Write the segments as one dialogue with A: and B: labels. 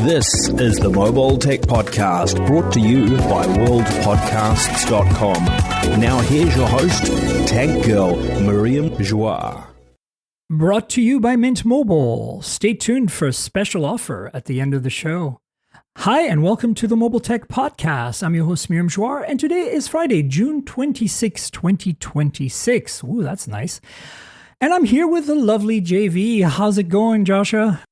A: This is the Mobile Tech Podcast, brought to you by worldpodcasts.com. Now here's your host, Tech Girl, Miriam Joie.
B: Brought to you by Mint Mobile. Stay tuned for a special offer at the end of the show. Hi, and welcome to the Mobile Tech Podcast. I'm your host, Miriam Joie, and today is Friday, June 26, 2026. Ooh, that's nice. And I'm here with the lovely JV. How's it going, Joshua?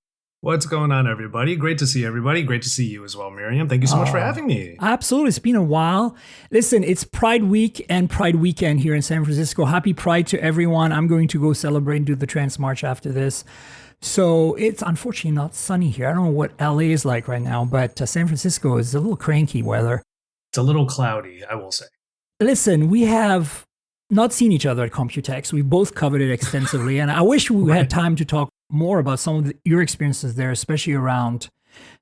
C: What's going on, everybody? Great to see everybody. Great to see you as well, Miriam. Thank you so much for having me.
B: Absolutely. It's been a while. Listen, it's Pride Week and Pride Weekend here in San Francisco. Happy Pride to everyone. I'm going to go celebrate and do the Trans March after this. So it's unfortunately not sunny here. I don't know what LA is like right now, but San Francisco is a little cranky weather.
C: It's a little cloudy, I will say.
B: Listen, we have not seen each other at Computex. We both covered it extensively, and I wish we had time to talk more about some of your experiences there, especially around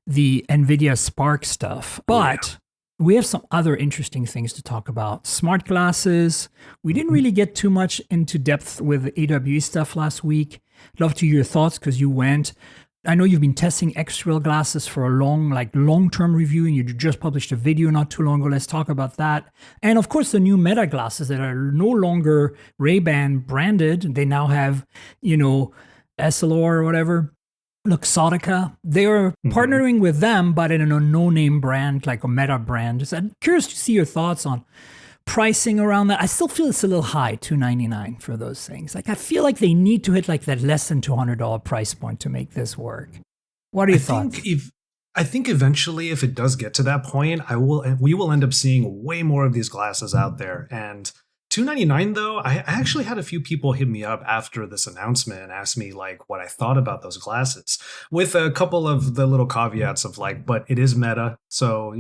B: the NVIDIA Spark stuff. But we have some other interesting things to talk about. Smart glasses. We didn't really get too much into depth with the AWE stuff last week. Love to hear your thoughts because you went. I know you've been testing Xreal glasses for a long-term review, and you just published a video not too long ago. Let's talk about that. And of course, the new Meta glasses that are no longer Ray-Ban branded. They now have, SLR or whatever, Luxottica. They're partnering with them, but in a no-name brand, like a Meta brand. So I'm curious to see your thoughts on pricing around that. I still feel it's a little high, $299 for those things. I feel like they need to hit like that less than $200 price point to make this work. What are your thoughts?
C: I think eventually, if it does get to that point, we will end up seeing way more of these glasses out there. And $299 though, I actually had a few people hit me up after this announcement and ask me what I thought about those glasses, with a couple of the little caveats of but it is Meta, so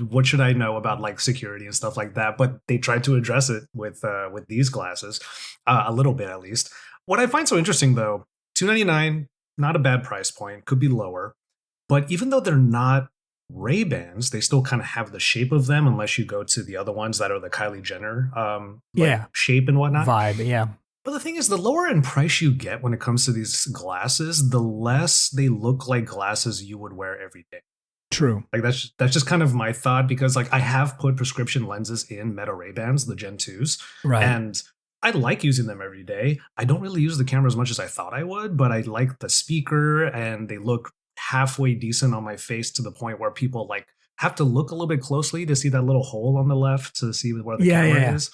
C: what should I know about security and stuff like that? But they tried to address it with these glasses, a little bit at least. What I find so interesting though, $299, not a bad price point, could be lower, but even though they're not Ray-Bans, they still kind of have the shape of them, unless you go to the other ones that are the Kylie Jenner shape and whatnot.
B: Vibe, yeah.
C: But the thing is, the lower end price you get when it comes to these glasses, the less they look like glasses you would wear every day.
B: True.
C: That's just kind of my thought, because I have put prescription lenses in Meta Ray-Bans, the Gen 2s.
B: Right.
C: And I like using them every day. I don't really use the camera as much as I thought I would, but I like the speaker, and they look halfway decent on my face, to the point where people have to look a little bit closely to see that little hole on the left to see where the camera is.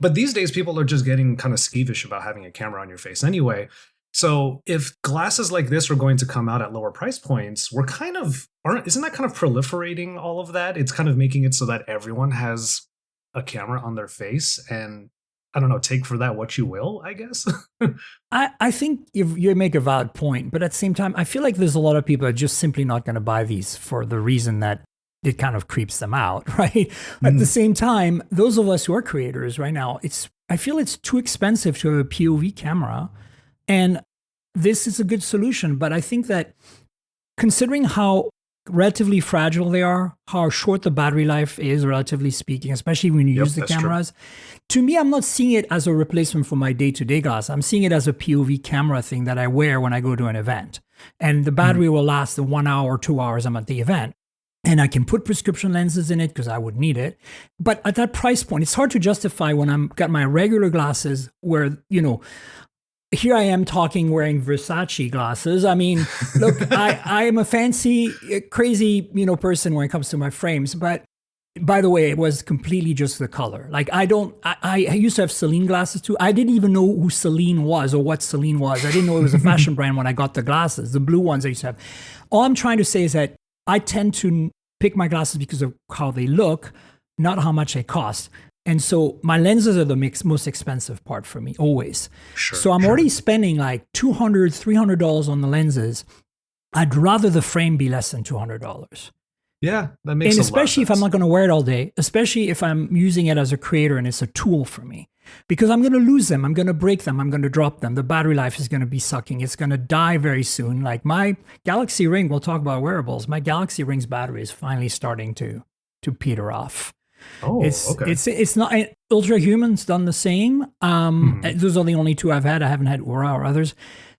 C: But these days people are just getting kind of skeevish about having a camera on your face anyway. So if glasses like this are going to come out at lower price points, isn't that kind of proliferating all of that? It's kind of making it so that everyone has a camera on their face, and I don't know, take for that what you will, I guess.
B: I think you make a valid point, but at the same time, I feel like there's a lot of people that are just simply not going to buy these for the reason that it kind of creeps them out, right? At the same time, those of us who are creators right now, I feel it's too expensive to have a POV camera, and this is a good solution. But I think that considering how relatively fragile they are, how short the battery life is, relatively speaking, especially when you use the cameras. True. To me, I'm not seeing it as a replacement for my day-to-day glass. I'm seeing it as a POV camera thing that I wear when I go to an event. And the battery will last the 1 hour or 2 hours I'm at the event. And I can put prescription lenses in it because I would need it. But at that price point, it's hard to justify when I've got my regular glasses where, here I am talking wearing Versace glasses. I mean, look, I am a fancy, crazy, person when it comes to my frames. But by the way, it was completely just the color. I used to have Celine glasses too. I didn't even know who Celine was or what Celine was. I didn't know it was a fashion brand when I got the glasses, the blue ones I used to have. All I'm trying to say is that I tend to pick my glasses because of how they look, not how much they cost. And so my lenses are the most expensive part for me, always.
C: Sure,
B: so I'm already spending $200, $300 on the lenses. I'd rather the frame be less than $200.
C: Yeah, that makes
B: sense.
C: And
B: especially if I'm not going to wear it all day, especially if I'm using it as a creator and it's a tool for me. Because I'm going to lose them, I'm going to break them, I'm going to drop them. The battery life is going to be sucking. It's going to die very soon. Like my Galaxy Ring, we'll talk about wearables. My Galaxy Ring's battery is finally starting to peter off.
C: Oh, okay.
B: It's not Ultra Human's done the same. Those are the only two I've had. I haven't had Aura or others.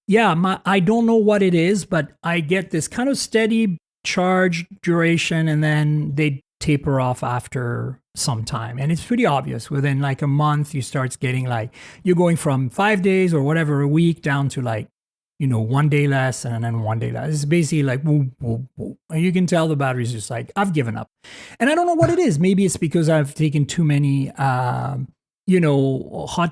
B: Yeah, I don't know what it is, but I get this kind of steady charge duration, and then they taper off after some time. And it's pretty obvious. Within like a month, you start getting like, you're going from 5 days or whatever a week down to like, 1 day less and then 1 day less. It's basically like, whoop, whoop, whoop. And you can tell the battery's just like, I've given up. And I don't know what it is. Maybe it's because I've taken too many, hot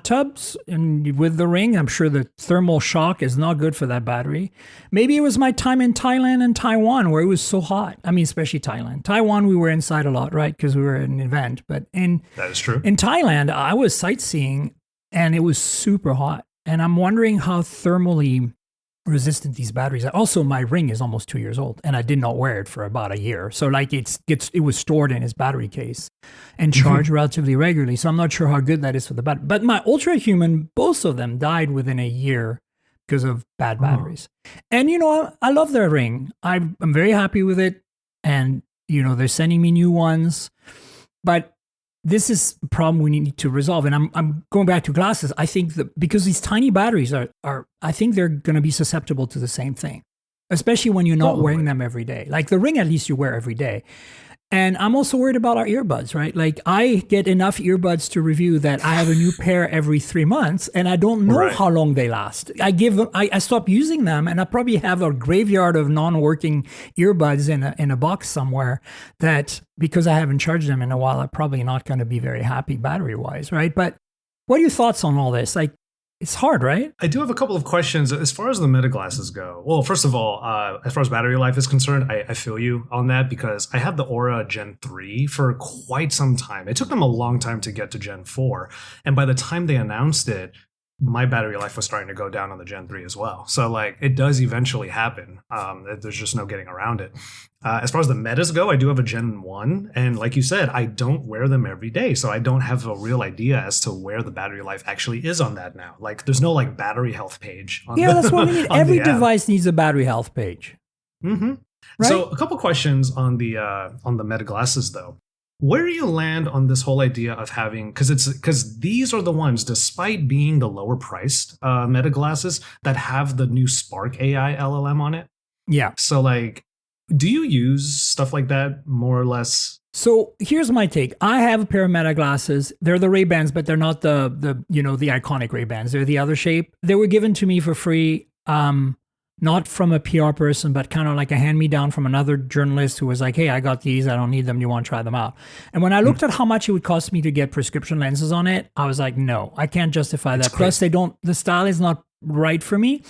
B: tubs and with the Ring. I'm sure the thermal shock is not good for that battery. Maybe it was my time in Thailand and Taiwan where it was so hot. I mean, especially Thailand. Taiwan, we were inside a lot, right? Because we were at an event. But
C: that is true.
B: In Thailand, I was sightseeing and it was super hot. And I'm wondering how thermally resistant these batteries are. Also, my Ring is almost 2 years old and I did not wear it for about a year. So like it was stored in its battery case and charged relatively regularly. So I'm not sure how good that is for the battery. But my Ultra Human, both of them died within a year because of bad batteries. And I love their Ring. I'm very happy with it. And they're sending me new ones. But this is a problem we need to resolve. And I'm going back to glasses. I think that because these tiny batteries are I think they're going to be susceptible to the same thing, especially when you're not wearing them every day. Like the Ring, at least you wear every day. And I'm also worried about our earbuds, right? Like I get enough earbuds to review that I have a new pair every 3 months and I don't know how long they last. I stop using them and I probably have a graveyard of non-working earbuds in a box somewhere that because I haven't charged them in a while, I'm probably not going to be very happy battery wise, right? But what are your thoughts on all this? Like, it's hard, right?
C: I do have a couple of questions as far as the Meta glasses go. Well, first of all, as far as battery life is concerned, I feel you on that because I had the Aura Gen 3 for quite some time. It took them a long time to get to Gen 4. And by the time they announced it, my battery life was starting to go down on the Gen 3 as well. So like it does eventually happen. There's just no getting around it. As far as the Metas go, I do have a Gen 1. And like you said, I don't wear them every day. So I don't have a real idea as to where the battery life actually is on that now. Like there's no like battery health page.
B: That's what I mean. Every device needs a battery health page.
C: Mm-hmm. Right? So a couple questions on the Meta glasses though. Where do you land on this whole idea of having, because these are the ones, despite being the lower priced Meta glasses, that have the new Spark AI LLM on it?
B: Yeah.
C: So like, do you use stuff like that more or less?
B: So here's my take. I have a pair of Meta glasses. They're the Ray-Bans, but they're not the iconic Ray-Bans. They're the other shape. They were given to me for free. Not from a PR person, but kind of like a hand-me-down from another journalist who was like, hey, I got these. I don't need them. You want to try them out? And when I looked at how much it would cost me to get prescription lenses on it, I was like, no, I can't justify that. Plus, the style is not right for me.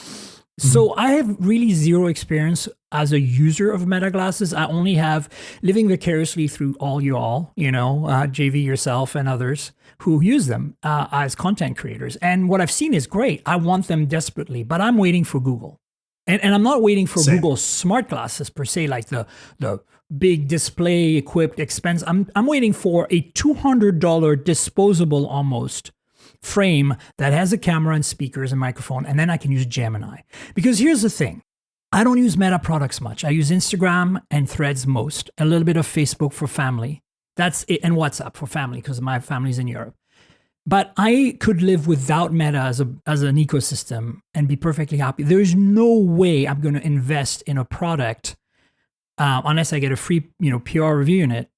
B: So I have really zero experience as a user of Meta glasses. I only have living vicariously through all you all, JV, yourself, and others who use them as content creators. And what I've seen is great. I want them desperately, but I'm waiting for Google. And I'm not waiting for Google's smart glasses per se, like the big display equipped expense. I'm waiting for a $200 disposable almost frame that has a camera and speakers and microphone, and then I can use Gemini. Because here's the thing. I don't use Meta products much. I use Instagram and Threads most, a little bit of Facebook for family. That's it, and WhatsApp for family because my family's in Europe. But I could live without Meta as an ecosystem and be perfectly happy. There's no way I'm going to invest in a product unless I get a free, PR review in it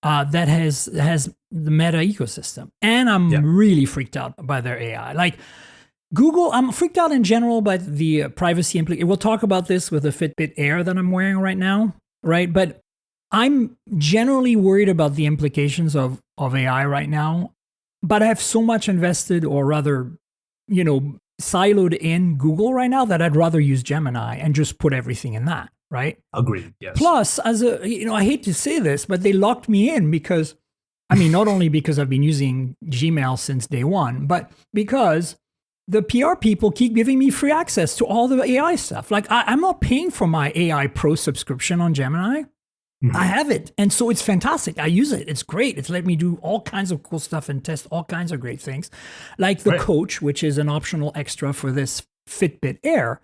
B: that has the Meta ecosystem. And I'm really freaked out by their AI. Like Google, I'm freaked out in general by the privacy implications. We'll talk about this with the Fitbit Air that I'm wearing right now, right? But I'm generally worried about the implications of AI right now. But I have so much invested, or rather, siloed in Google right now that I'd rather use Gemini and just put everything in that, right?
C: Agreed, yes.
B: Plus, I hate to say this, but they locked me in because, not only because I've been using Gmail since day one, but because the PR people keep giving me free access to all the AI stuff. Like, I'm not paying for my AI Pro subscription on Gemini. I have it. And so it's fantastic. I use it. It's great. It's let me do all kinds of cool stuff and test all kinds of great things. Like the Coach, which is an optional extra for this Fitbit Air.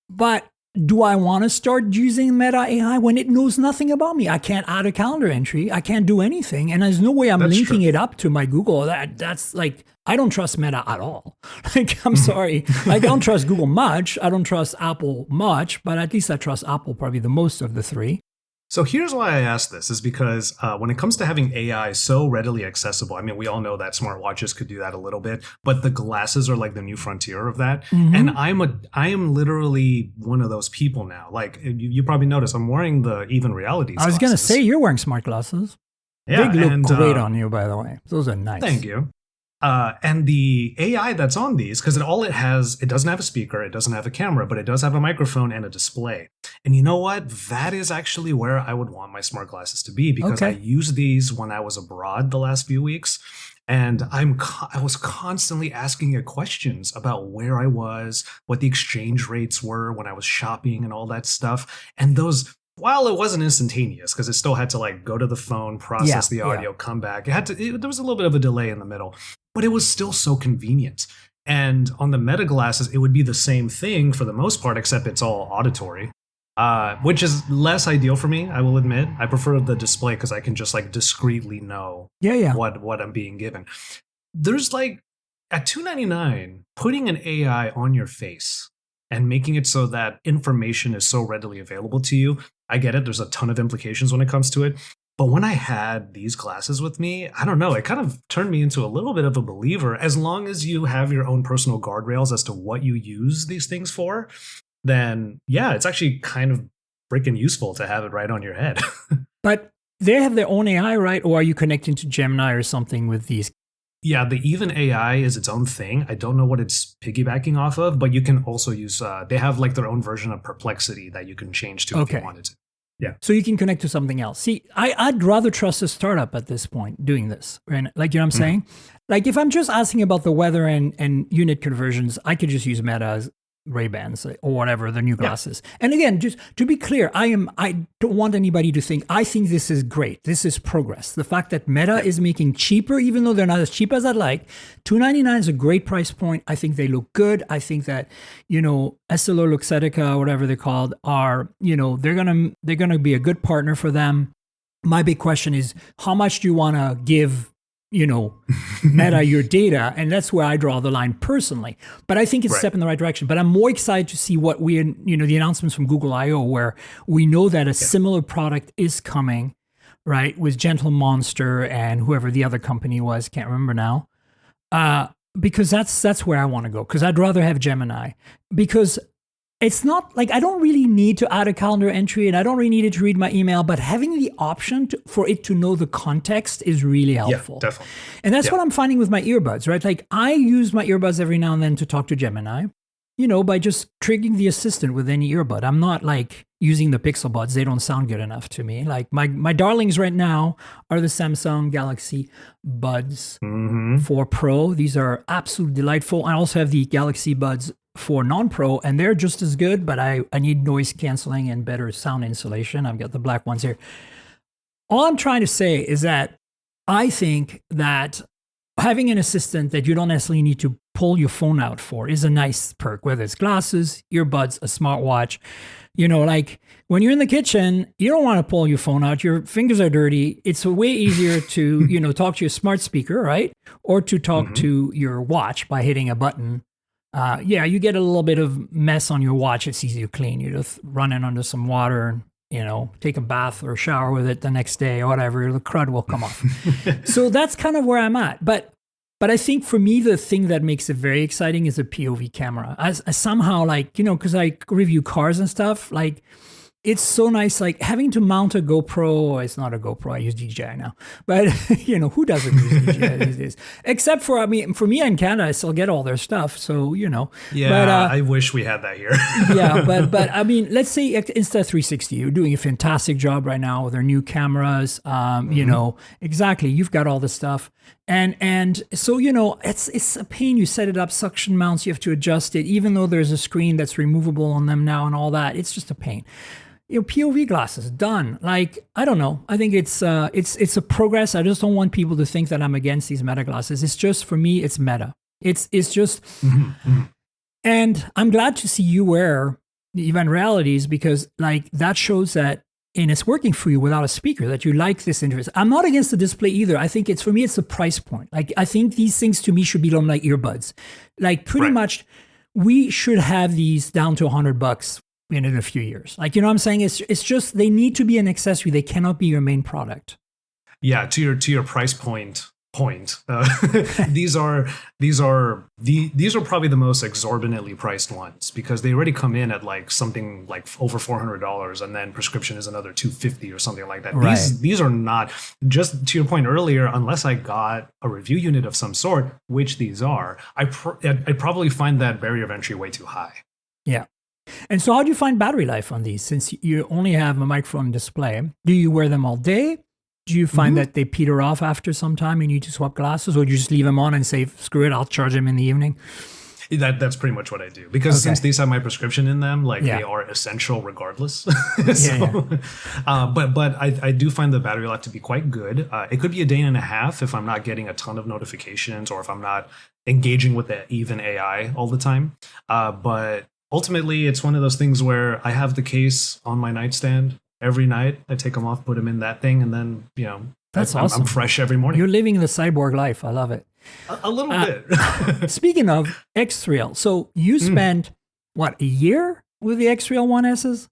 B: But do I want to start using Meta AI when it knows nothing about me? I can't add a calendar entry. I can't do anything. And there's no way I'm linking it up to my Google. That's like, I don't trust Meta at all. Like, I'm sorry. Like, I don't trust Google much. I don't trust Apple much, but at least I trust Apple probably the most of the three.
C: So here's why I asked this is because when it comes to having AI so readily accessible, I mean, we all know that smartwatches could do that a little bit, but the glasses are like the new frontier of that. Mm-hmm. And I am literally one of those people now. Like you probably noticed I'm wearing the Even Realities
B: I was going to say you're wearing smart glasses.
C: Yeah,
B: they look great on you, by the way. Those are nice.
C: Thank you. And the AI that's on these, because it doesn't have a speaker, it doesn't have a camera, but it does have a microphone and a display. And you know what? That is actually where I would want my smart glasses to be, because I used these when I was abroad the last few weeks. And I was constantly asking it questions about where I was, what the exchange rates were when I was shopping and all that stuff. And those, while it wasn't instantaneous, because it still had to like go to the phone, process the audio, come back. There was a little bit of a delay in the middle, but it was still so convenient. And on the Meta glasses, it would be the same thing for the most part, except it's all auditory, which is less ideal for me, I will admit. I prefer the display because I can just like discreetly know what I'm being given. There's like, at $299, putting an AI on your face and making it so that information is so readily available to you, I get it. There's a ton of implications when it comes to it. But when I had these glasses with me, I don't know, it kind of turned me into a little bit of a believer. As long as you have your own personal guardrails as to what you use these things for, then yeah, it's actually kind of freaking useful to have it right on your head.
B: But they have their own AI, right? Or are you connecting to Gemini or something with these?
C: Yeah, the Even AI is its own thing. I don't know what it's piggybacking off of, but you can also use, they have like their own version of Perplexity that you can change to if you wanted to. Yeah.
B: So you can connect to something else. See, I'd rather trust a startup at this point doing this. Right? Like, you know what I'm saying? Like, if I'm just asking about the weather and unit conversions, I could just use Meta's Ray-Bans or whatever, the new glasses. Yeah. And again, just to be clear, I don't want anybody to think, I think this is great. This is progress. The fact that Meta is making cheaper, even though they're not as cheap as I'd like, $299 is a great price point. I think they look good. I think that, EssilorLuxottica, whatever they're called, are, they're gonna be a good partner for them. My big question is, how much do you want to give Meta your data? And that's where I draw the line personally. But I think it's a step in the right direction. But I'm more excited to see what the announcements from Google I/O, where we know that a similar product is coming, right, with Gentle Monster and whoever the other company was, can't remember now. Because that's where I want to go. Because I'd rather have Gemini. Because it's not like I don't really need to add a calendar entry and I don't really need it to read my email, but having the option for it to know the context is really helpful.
C: Yeah, definitely.
B: And that's what I'm finding with my earbuds, right? Like, I use my earbuds every now and then to talk to Gemini, by just triggering the assistant with any earbud. I'm not like using the Pixel Buds. They don't sound good enough to me. Like, my darlings right now are the Samsung Galaxy Buds 4 Pro. These are absolutely delightful. I also have the Galaxy Buds for non-pro, and they're just as good, but I need noise canceling and better sound insulation. I've got the black ones here. All I'm trying to say is that I think that having an assistant that you don't necessarily need to pull your phone out for is a nice perk, whether it's glasses, earbuds, a smartwatch. Like when you're in the kitchen, you don't want to pull your phone out. Your fingers are dirty. It's way easier to, talk to your smart speaker, right? Or to talk to your watch by hitting a button. You get a little bit of mess on your watch. It's easy to clean. You just run it under some water and, take a bath or shower with it the next day or whatever. The crud will come off. So that's kind of where I'm at. But I think for me, the thing that makes it very exciting is a POV camera. I somehow because I review cars and stuff, like, it's so nice, like having to mount a GoPro. It's not a GoPro. I use DJI now. But, who doesn't use DJI these days? Except for me in Canada, I still get all their stuff. So,
C: Yeah, but, I wish we had that here.
B: Yeah, but let's say Insta360, you're doing a fantastic job right now with their new cameras. Exactly. You've got all the stuff. And so, it's a pain. You set it up, suction mounts, you have to adjust it, even though there's a screen that's removable on them now and all that. It's just a pain. POV glasses, done. Like, I don't know. I think it's a progress. I just don't want people to think that I'm against these Meta glasses. It's just, for me, it's Meta. It's just, and I'm glad to see you wear event realities because like that shows that, and it's working for you without a speaker, that you like this interface. I'm not against the display either. I think it's, for me, it's the price point. Like, I think these things to me should be like earbuds. Like pretty much we should have these down to $100 in a few years. Like, you know what I'm saying? It's just, they need to be an accessory. They cannot be your main product.
C: Yeah. To your price point, these are probably the most exorbitantly priced ones because they already come in at like something like over $400, and then prescription is another $250 or something like that.
B: Right.
C: These are not, just to your point earlier, unless I got a review unit of some sort, which these are, I'd probably find that barrier of entry way too high.
B: Yeah. And so how do you find battery life on these? Since you only have a microphone display, do you wear them all day? Do you find that they peter off after some time? You need to swap glasses, or do you just leave them on and say, screw it, I'll charge them in the evening?
C: That's pretty much what I do. Because since these have my prescription in them, like they are essential regardless. But I do find the battery life to be quite good. It could be a day and a half if I'm not getting a ton of notifications or if I'm not engaging with the even AI all the time. But ultimately, it's one of those things where I have the case on my nightstand. Every night, I take them off, put them in that thing, and then,
B: that's awesome.
C: I'm fresh every morning.
B: You're living the cyborg life. I love it.
C: A little bit.
B: Speaking of Xreal, so you spent, a year with the Xreal 1Ss?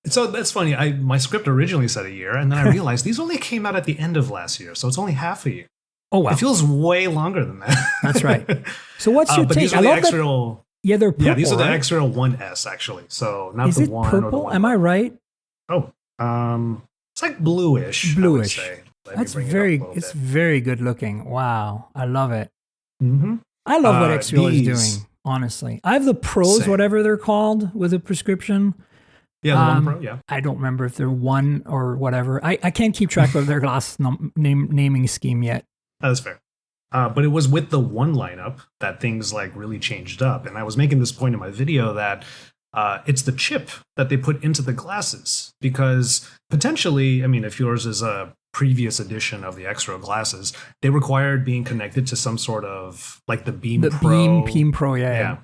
C: So that's funny. My script originally said a year, and then I realized these only came out at the end of last year, so it's only half a year.
B: Oh, wow.
C: It feels way longer than that.
B: That's right. So what's your take?
C: These are the Xreal.
B: They're purple,
C: these are the
B: right?
C: Xreal 1S, actually. So not
B: Is
C: the
B: it
C: one
B: purple?
C: or the one.
B: Am I right?
C: Oh, it's like bluish.
B: Bluish.
C: I would say.
B: That's it's very good looking. Wow. I love it.
C: Mm-hmm.
B: I love what Xreal is doing, honestly. I have the Pros, whatever they're called, with a prescription.
C: Yeah, the One Pro, yeah.
B: I don't remember if they're one or whatever. I can't keep track of their glass naming scheme yet.
C: That's fair. But it was with the one lineup that things like really changed up. And I was making this point in my video that it's the chip that they put into the glasses, because potentially, I mean, if yours is a previous edition of the Xreal glasses, they required being connected to some sort of like the Beam Pro.
B: Beam Pro, yeah.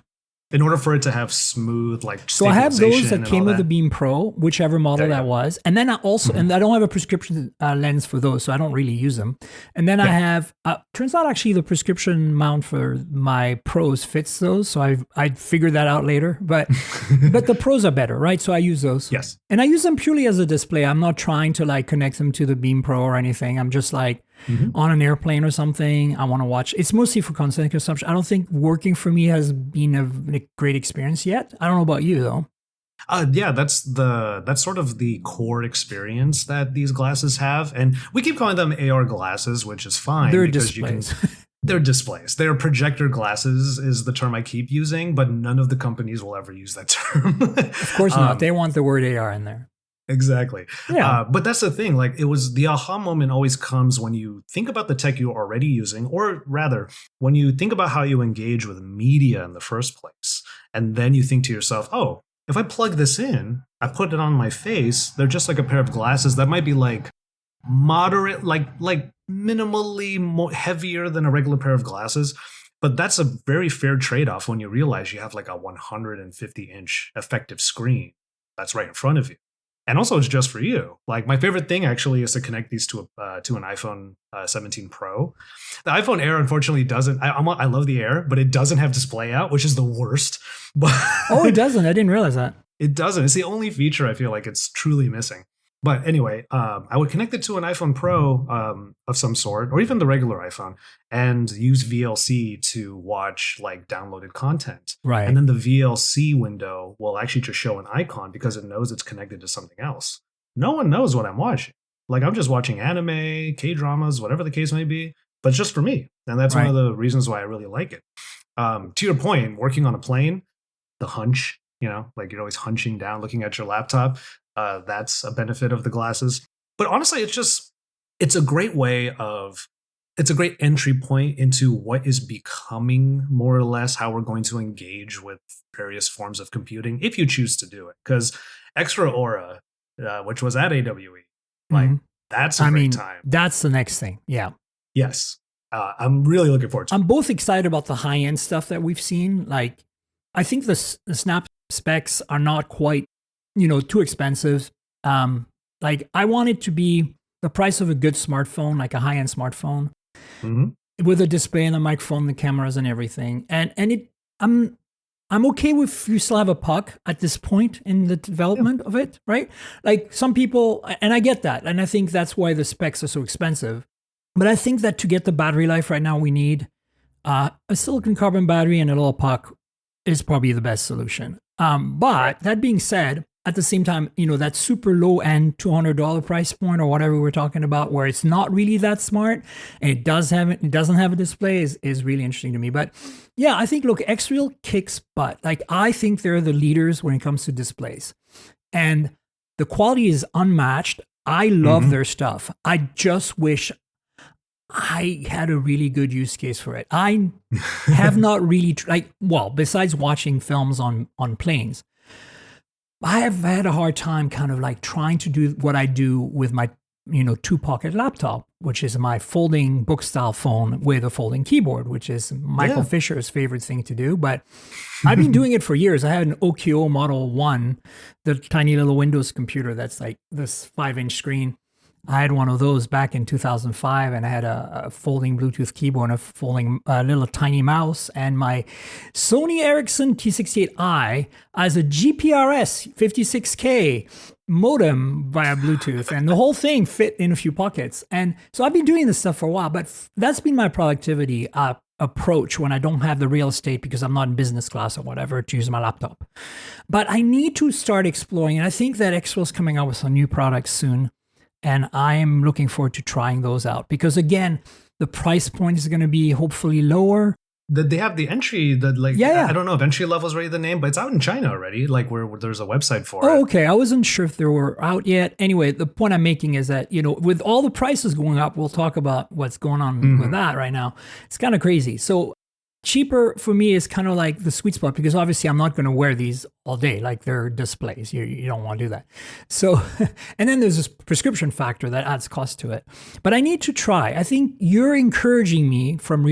C: In order for it to have smooth, like,
B: so I have those that came with the Beam Pro, whichever model that was. And then I also, and I don't have a prescription lens for those, so I don't really use them. And then I have, turns out actually the prescription mount for my Pros fits those. So I figured that out later, but the Pros are better, right? So I use those.
C: Yes.
B: And I use them purely as a display. I'm not trying to like connect them to the Beam Pro or anything. I'm just like, on an airplane or something, I want to watch. It's mostly for content consumption. I don't think working for me has been a great experience yet. I don't know about you though.
C: That's sort of the core experience that these glasses have, and we keep calling them AR glasses, which is fine.
B: They're displays.
C: They're displays. They're projector glasses is the term I keep using, but none of the companies will ever use that term.
B: Of course not. They want the word AR in there.
C: Exactly.
B: Yeah.
C: But that's the thing. Like, it was the aha moment always comes when you think about the tech you're already using, or rather, when you think about how you engage with media in the first place. And then you think to yourself, oh, if I plug this in, I put it on my face, they're just like a pair of glasses that might be like moderate, like minimally more heavier than a regular pair of glasses. But that's a very fair trade-off when you realize you have like a 150-inch effective screen that's right in front of you. And also, it's just for you. Like, my favorite thing actually is to connect these to an iPhone 17 Pro. The iPhone Air, unfortunately, doesn't. I love the Air, but it doesn't have display out, which is the worst. But
B: oh, it doesn't. I didn't realize that.
C: It doesn't. It's the only feature I feel like it's truly missing. But anyway, I would connect it to an iPhone Pro of some sort, or even the regular iPhone, and use VLC to watch like downloaded content.
B: Right.
C: And then the VLC window will actually just show an icon because it knows it's connected to something else. No one knows what I'm watching. Like, I'm just watching anime, K-dramas, whatever the case may be, but it's just for me. And that's one of the reasons why I really like it. To your point, working on a plane, the hunch, like you're always hunching down, looking at your laptop. That's a benefit of the glasses. But honestly, it's a great entry point into what is becoming more or less how we're going to engage with various forms of computing, if you choose to do it. Because Extra Aura, which was at AWE, like, that's a great time.
B: That's the next thing. Yeah.
C: Yes. I'm really looking forward to it.
B: I'm both excited about the high-end stuff that we've seen. Like, I think the Snap specs are not quite, too expensive. Like I want it to be the price of a good smartphone, like a high-end smartphone, with a display and a microphone, the cameras and everything. I'm okay with you still have a puck at this point in the development of it, right? Like some people, and I get that, and I think that's why the specs are so expensive. But I think that to get the battery life right now, we need a silicon carbon battery and a little puck is probably the best solution. But that being said, at the same time, that super low end $200 price point or whatever we're talking about, where it's not really that smart and it doesn't have a display is really interesting to me. But yeah, I think, look, Xreal kicks butt. Like I think they're the leaders when it comes to displays, and the quality is unmatched. I love their stuff. I just wish I had a really good use case for it. I have not really besides watching films on planes, I have had a hard time kind of like trying to do what I do with my, 2-pocket laptop, which is my folding book style phone with a folding keyboard, which is Michael Fisher's favorite thing to do. But I've been doing it for years. I had an OKO Model 1, the tiny little Windows computer that's like this 5-inch screen. I had one of those back in 2005, and I had a folding Bluetooth keyboard and a folding little tiny mouse, and my Sony Ericsson T68i as a GPRS 56K modem via Bluetooth, and the whole thing fit in a few pockets. And so I've been doing this stuff for a while, but that's been my productivity approach when I don't have the real estate because I'm not in business class or whatever to use my laptop. But I need to start exploring, and I think that Xreal's coming out with some new products soon. And I'm looking forward to trying those out because, again, the price point is going to be hopefully lower.
C: They have the entry that I don't know if entry level is already the name, but it's out in China already, like where there's a website for it.
B: Oh, okay. I wasn't sure if they were out yet. Anyway, the point I'm making is that, with all the prices going up, we'll talk about what's going on with that right now. It's kind of crazy. So cheaper for me is kind of like the sweet spot because obviously I'm not going to wear these all day. Like they're displays. You don't want to do that. So, and then there's this prescription factor that adds cost to it. But I need to try. I think you're encouraging me from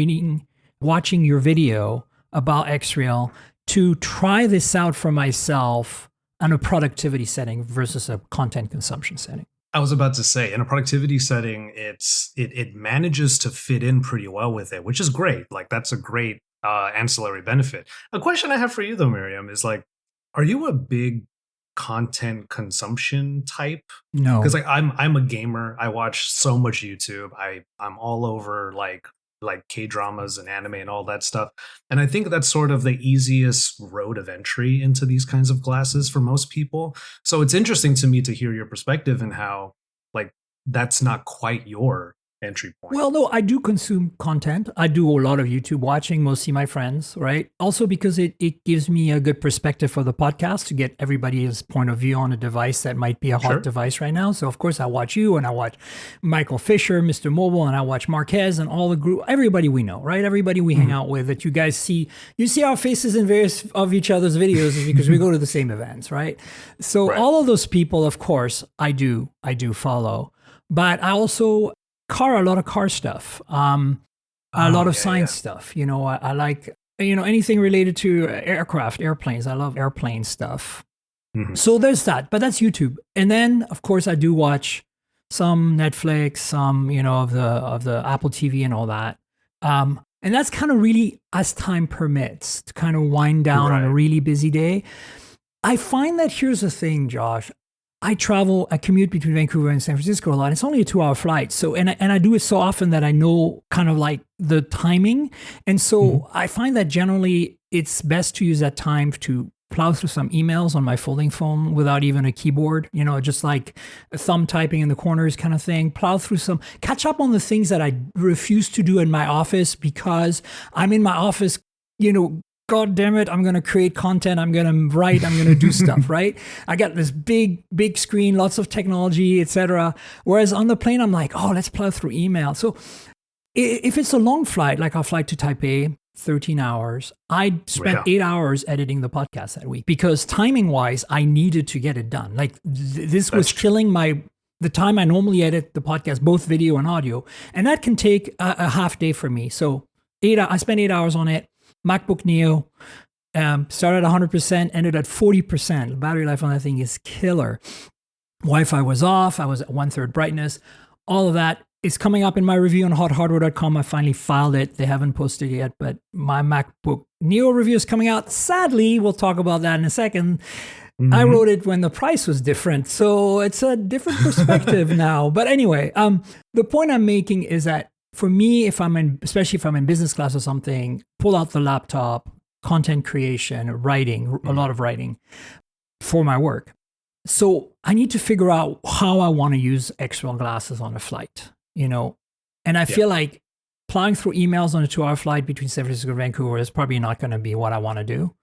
B: watching your video about Xreal to try this out for myself on a productivity setting versus a content consumption setting.
C: I was about to say, in a productivity setting, it manages to fit in pretty well with it, which is great. Like that's a great ancillary benefit. A question I have for you though, Miriam, is like, are you a big content consumption type?
B: No,
C: because like I'm a gamer. I watch so much YouTube. I'm all over like K-dramas and anime and all that stuff. And I think that's sort of the easiest road of entry into these kinds of classes for most people. So it's interesting to me to hear your perspective and how like that's not quite your entry point.
B: Well, no, I do consume content. I do a lot of YouTube watching, mostly my friends, right? Also because it gives me a good perspective for the podcast to get everybody's point of view on a device that might be a hot device right now. So of course I watch you and I watch Michael Fisher, Mr. Mobile, and I watch Marquez and all the group, everybody we know, right? Everybody we hang out with that you guys see, you see our faces in various of each other's videos is because we go to the same events, right? So all of those people, of course, I do follow, but I also a lot of car stuff, a lot of science stuff. I like, anything related to airplanes. I love airplane stuff. So there's that, but that's YouTube. And then of course I do watch some Netflix, some, of the Apple TV and all that. And that's kind of really as time permits to kind of wind down on a really busy day. I find that here's the thing, Josh. I commute between Vancouver and San Francisco a lot. It's only a 2-hour flight. So, and I do it so often that I know kind of like the timing. And so I find that generally it's best to use that time to plow through some emails on my folding phone without even a keyboard, just like thumb typing in the corners kind of thing, catch up on the things that I refuse to do in my office because I'm in my office, God damn it, I'm going to create content, I'm going to write, I'm going to do stuff, right? I got this big screen, lots of technology, etc. Whereas on the plane, I'm like, let's plow through email. So if it's a long flight, like our flight to Taipei, 13 hours, I spent 8 hours editing the podcast that week because timing-wise, I needed to get it done. Like this was killing the time I normally edit the podcast, both video and audio. And that can take a half day for me. So I spent 8 hours on it. MacBook Neo, Started at 100%, ended at 40%. Battery life on that thing is killer. Wi-Fi was off. I was at 1/3 brightness. All of that is coming up in my review on hothardware.com. I finally filed it. They haven't posted it yet, but my MacBook Neo review is coming out. Sadly, we'll talk about that in a second. Mm-hmm. I wrote it when the price was different, so it's a different perspective now. But anyway, the point I'm making is that for me, especially if I'm in business class or something, pull out the laptop, content creation, writing, a lot of writing for my work. So I need to figure out how I want to use Xreal glasses on a flight, and I feel like plowing through emails on a 2-hour flight between San Francisco and Vancouver is probably not going to be what I want to do,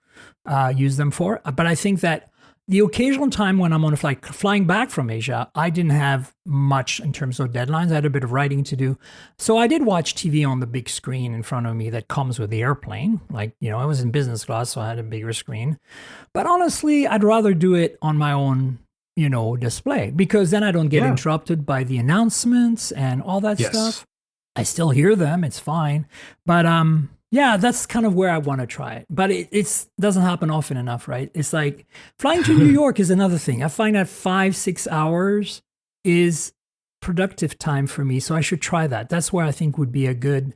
B: use them for. But I think that the occasional time when I'm on a flight, flying back from Asia, I didn't have much in terms of deadlines. I had a bit of writing to do. So I did watch TV on the big screen in front of me that comes with the airplane. Like, I was in business class, so I had a bigger screen. But honestly, I'd rather do it on my own, display, because then I don't get interrupted by the announcements and all that stuff. I still hear them. It's fine. But, yeah, that's kind of where I want to try it. But it doesn't happen often enough, right? It's like flying to New York is another thing. I find that 5-6 hours is productive time for me. So I should try that. That's where I think would be a good,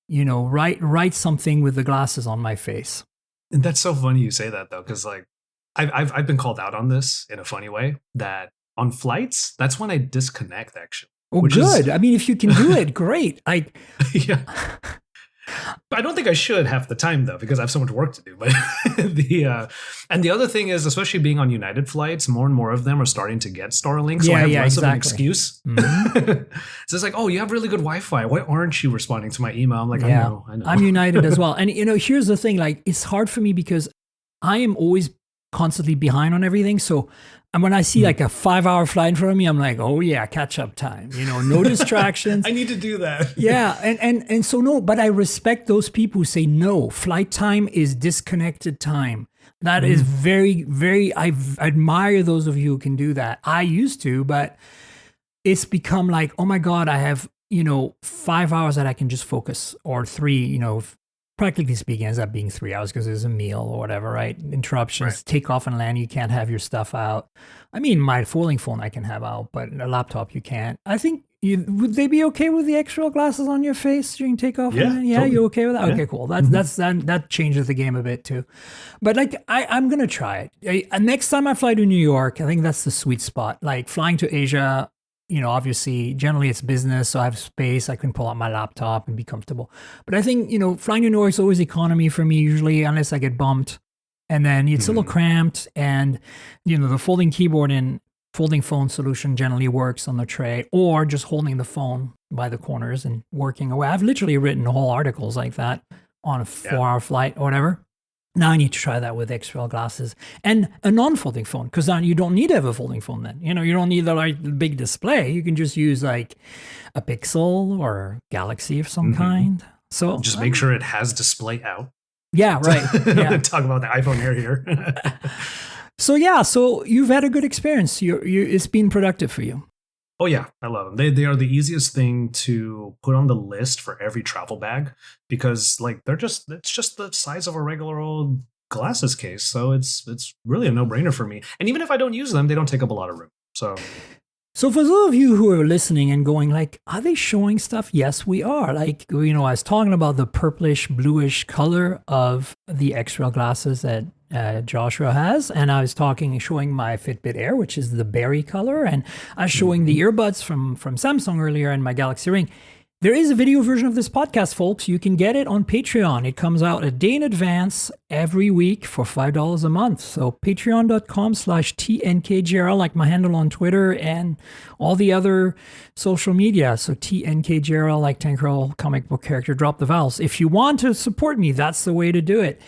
B: write something with the glasses on my face.
C: And that's so funny you say that, though, because like I've been called out on this in a funny way, that on flights, that's when I disconnect, actually.
B: Oh, good. I mean, if you can do it, great.
C: Yeah. But I don't think I should half the time, though, because I have so much work to do. But and the other thing is, especially being on United flights, more and more of them are starting to get Starlink. So I have less of an excuse. Mm-hmm. So it's like, oh, you have really good Wi-Fi. Why aren't you responding to my email? I'm like, I know.
B: I'm United as well. And, here's the thing. Like, it's hard for me because I am always constantly behind on everything. So when I see like a 5-hour flight in front of me, I'm like, oh yeah, catch up time. No distractions.
C: I need to do that.
B: Yeah, and so no, but I respect those people who say no. Flight time is disconnected time. That is very, very. I admire those of you who can do that. I used to, but it's become like, oh my God, I have 5 hours that I can just focus, or 3. Practically speaking, ends up being 3 hours because there's a meal or whatever, right? Interruptions, take off and land, you can't have your stuff out. I mean, my folding phone I can have out, but a laptop you can't. I think, would they be okay with the Xreal glasses on your face during takeoff?
C: Yeah,
B: and totally. You okay with that? Yeah. Okay, cool. That changes the game a bit too. But like, I'm going to try it. Next time I fly to New York, I think that's the sweet spot. Like flying to Asia, obviously, generally it's business, so I have space. I can pull out my laptop and be comfortable. But I think, flying to New York is always economy for me, usually, unless I get bumped. And then it's a little cramped. And, the folding keyboard and folding phone solution generally works on the tray, or just holding the phone by the corners and working away. I've literally written whole articles like that on a 4-hour flight or whatever. Now I need to try that with Xreal glasses and a non-folding phone, because you don't need to have a folding phone then. You don't need the big display. You can just use like a Pixel or Galaxy of some kind. So
C: just make sure it has display out.
B: Yeah, right. Yeah.
C: Talk about the iPhone Air here.
B: So you've had a good experience. It's been productive for you.
C: Oh yeah, I love them. They are the easiest thing to put on the list for every travel bag, because like it's just the size of a regular old glasses case. So it's really a no-brainer for me. And even if I don't use them, they don't take up a lot of room. So
B: for those of you who are listening and going like, are they showing stuff? Yes, we are. Like, I was talking about the purplish, bluish color of the Xreal glasses that Joshua has, and I was showing my Fitbit Air, which is the berry color, and I was showing the earbuds from Samsung earlier and my Galaxy Ring. There is a video version of this podcast, folks. You can get it on Patreon. It comes out a day in advance every week for $5 a month. So patreon.com/TNKGRL, like my handle on Twitter and all the other social media. So TNKGRL, like Tankerl, comic book character, drop the vowels. If you want to support me, that's the way to do it.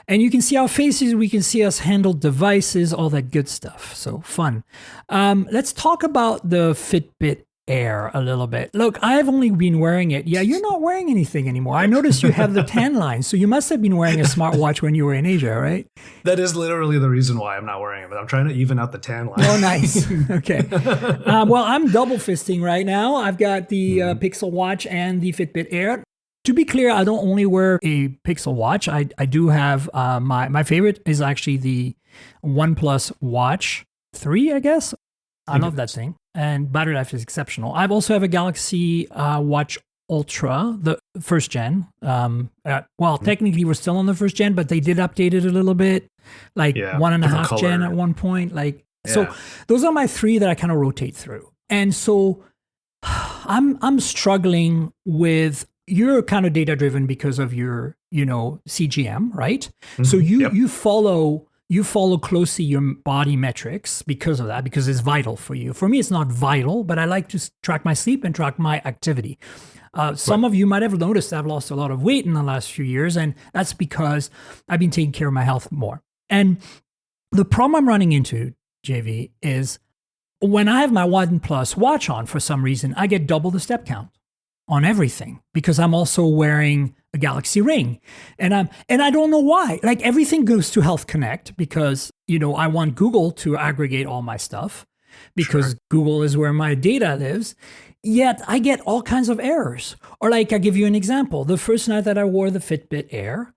B: And you can see our faces, we can see us handle devices, all that good stuff. So fun. Let's talk about the Fitbit Air a little bit. Look, I've only been wearing it. Yeah, you're not wearing anything anymore. I noticed you have the tan line. So you must have been wearing a smartwatch when you were in Asia, right?
C: That is literally the reason why I'm not wearing it, but I'm trying to even out the tan line.
B: Oh, nice. Okay. Well, I'm double fisting right now. I've got the Pixel Watch and the Fitbit Air. To be clear, I don't only wear a Pixel Watch. I do have my favorite is actually the OnePlus Watch 3, I guess. I love that thing. And battery life is exceptional. I also have a Galaxy Watch Ultra, the first gen. Technically we're still on the first gen, but they did update it a little bit, like 1.5 gen at one point. So those are my three that I kind of rotate through. And so I'm struggling with, you're kind of data driven because of your, CGM, right? Mm-hmm. So you follow closely your body metrics because of that, because it's vital for you. For me, it's not vital, but I like to track my sleep and track my activity. Some of you might have noticed I've lost a lot of weight in the last few years, and that's because I've been taking care of my health more. And the problem I'm running into, JV, is when I have my OnePlus Watch on, for some reason, I get double the step count on everything because I'm also wearing a Galaxy Ring. And I don't know why. Like, everything goes to Health Connect because, I want Google to aggregate all my stuff because Google is where my data lives. Yet I get all kinds of errors. Or like, I'll give you an example. The first night that I wore the Fitbit Air,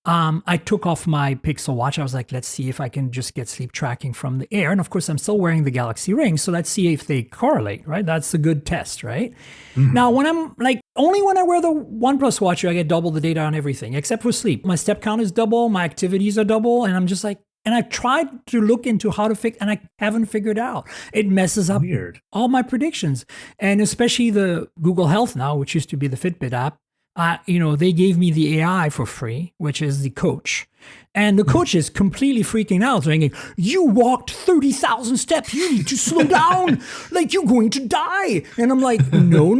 B: I took off my Pixel Watch. I was like, let's see if I can just get sleep tracking from the Air. And of course, I'm still wearing the Galaxy Ring. So let's see if they correlate, right? That's a good test, right? Mm-hmm. Now, when I'm like, only when I wear the OnePlus Watch, I get double the data on everything, except for sleep. My step count is double. My activities are double. And I'm just like, and I've tried to look into how to fix, and I haven't figured out. It messes up all my predictions. And especially the Google Health now, which used to be the Fitbit app, they gave me the AI for free, which is the coach. And the coach is completely freaking out, saying, you walked 30,000 steps. You need to slow down. Like, you're going to die. And I'm like, no.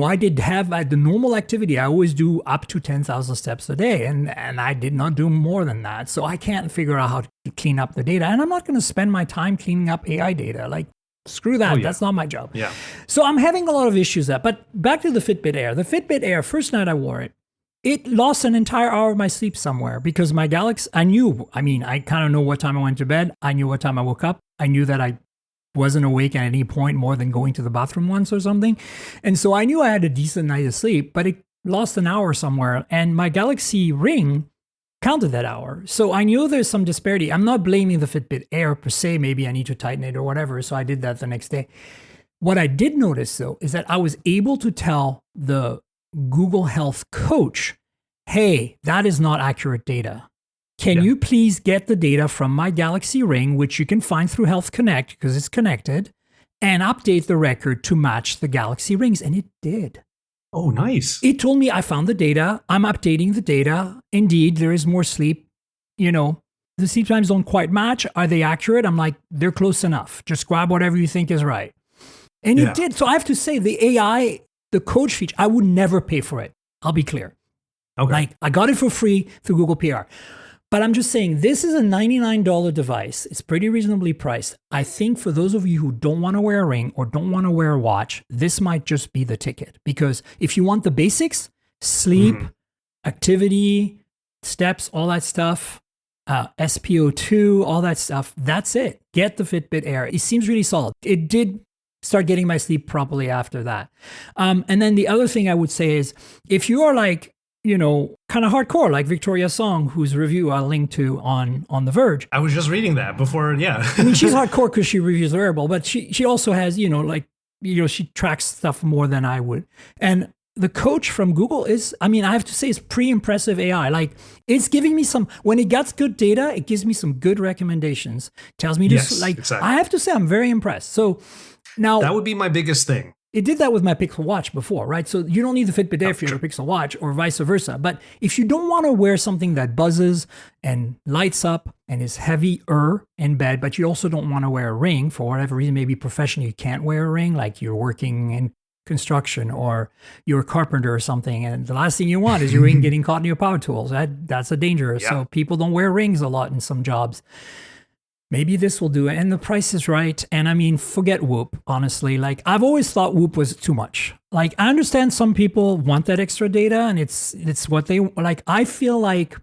B: I did have the normal activity. I always do up to 10,000 steps a day. And I did not do more than that. So I can't figure out how to clean up the data. And I'm not going to spend my time cleaning up AI data. Like, screw that. That's not my job. Yeah. So I'm having a lot of issues there. But back to the Fitbit Air. The Fitbit Air, first night I wore it, it lost an entire hour of my sleep somewhere because my Galaxy, I kind of know what time I went to bed. I knew what time I woke up. I knew that I wasn't awake at any point more than going to the bathroom once or something. And so I knew I had a decent night of sleep, but it lost an hour somewhere. And my Galaxy Ring counted that hour. So I knew there's some disparity. I'm not blaming the Fitbit Air per se. Maybe I need to tighten it or whatever. So I did that the next day. What I did notice, though, is that I was able to tell the Google Health coach, hey, that is not accurate data. Can you please get the data from my Galaxy Ring, which you can find through Health Connect because it's connected, and update the record to match the Galaxy Rings? And it did.
C: Oh, nice.
B: It told me I found the data. I'm updating the data. Indeed, there is more sleep. The sleep times don't quite match. Are they accurate? I'm like, they're close enough. Just grab whatever you think is right. And it did. So I have to say the AI, the coach feature, I would never pay for it. I'll be clear. Okay. Like, I got it for free through Google PR. But I'm just saying, this is a $99 device. It's pretty reasonably priced. I think for those of you who don't want to wear a ring or don't want to wear a watch, this might just be the ticket. Because if you want the basics, sleep, activity, steps, all that stuff, SpO2, all that stuff, that's it. Get the Fitbit Air. It seems really solid. It did start getting my sleep properly after that. And then the other thing I would say is, if you are like, kind of hardcore, like Victoria Song, whose review I'll link to on The Verge.
C: I was just reading that before,
B: I mean, she's hardcore because she reviews the wearable, but she also has, she tracks stuff more than I would. And the coach from Google is, I have to say, it's pretty impressive AI. Like, it's giving me when it gets good data, it gives me some good recommendations. Tells me exactly. I have to say, I'm very impressed. So now
C: that would be my biggest thing.
B: It did that with my Pixel Watch before, right? So you don't need the Fitbit Air for your Pixel Watch or vice versa. But if you don't want to wear something that buzzes and lights up and is heavier in bed, but you also don't want to wear a ring for whatever reason, maybe professionally you can't wear a ring, like you're working in construction or you're a carpenter or something, and the last thing you want is your ring getting caught in your power tools. That's a danger. Yeah. So people don't wear rings a lot in some jobs. Maybe this will do it. And the price is right. And forget Whoop, honestly. Like, I've always thought Whoop was too much. Like, I understand some people want that extra data and it's what they like. I feel like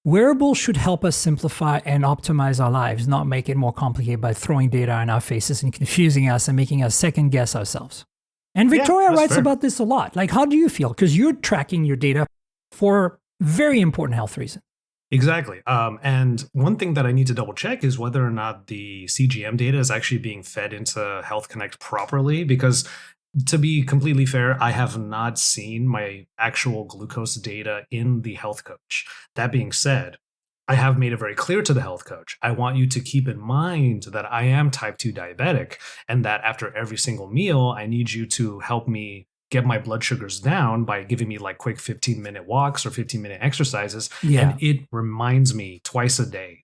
B: wearables should help us simplify and optimize our lives, not make it more complicated by throwing data in our faces and confusing us and making us second guess ourselves. And Victoria
C: that's
B: writes
C: fair.
B: about this a lot. Like, how do you feel? Because you're tracking your data for very important health reasons.
C: Exactly. And one thing that I need to double check is whether or not the CGM data is actually being fed into Health Connect properly. Because to be completely fair, I have not seen my actual glucose data in the health coach. That being said, I have made it very clear to the health coach. I want you to keep in mind that I am type 2 diabetic and that after every single meal, I need you to help me get my blood sugars down by giving me like quick 15-minute walks or 15-minute exercises.
B: Yeah.
C: And it reminds me twice a day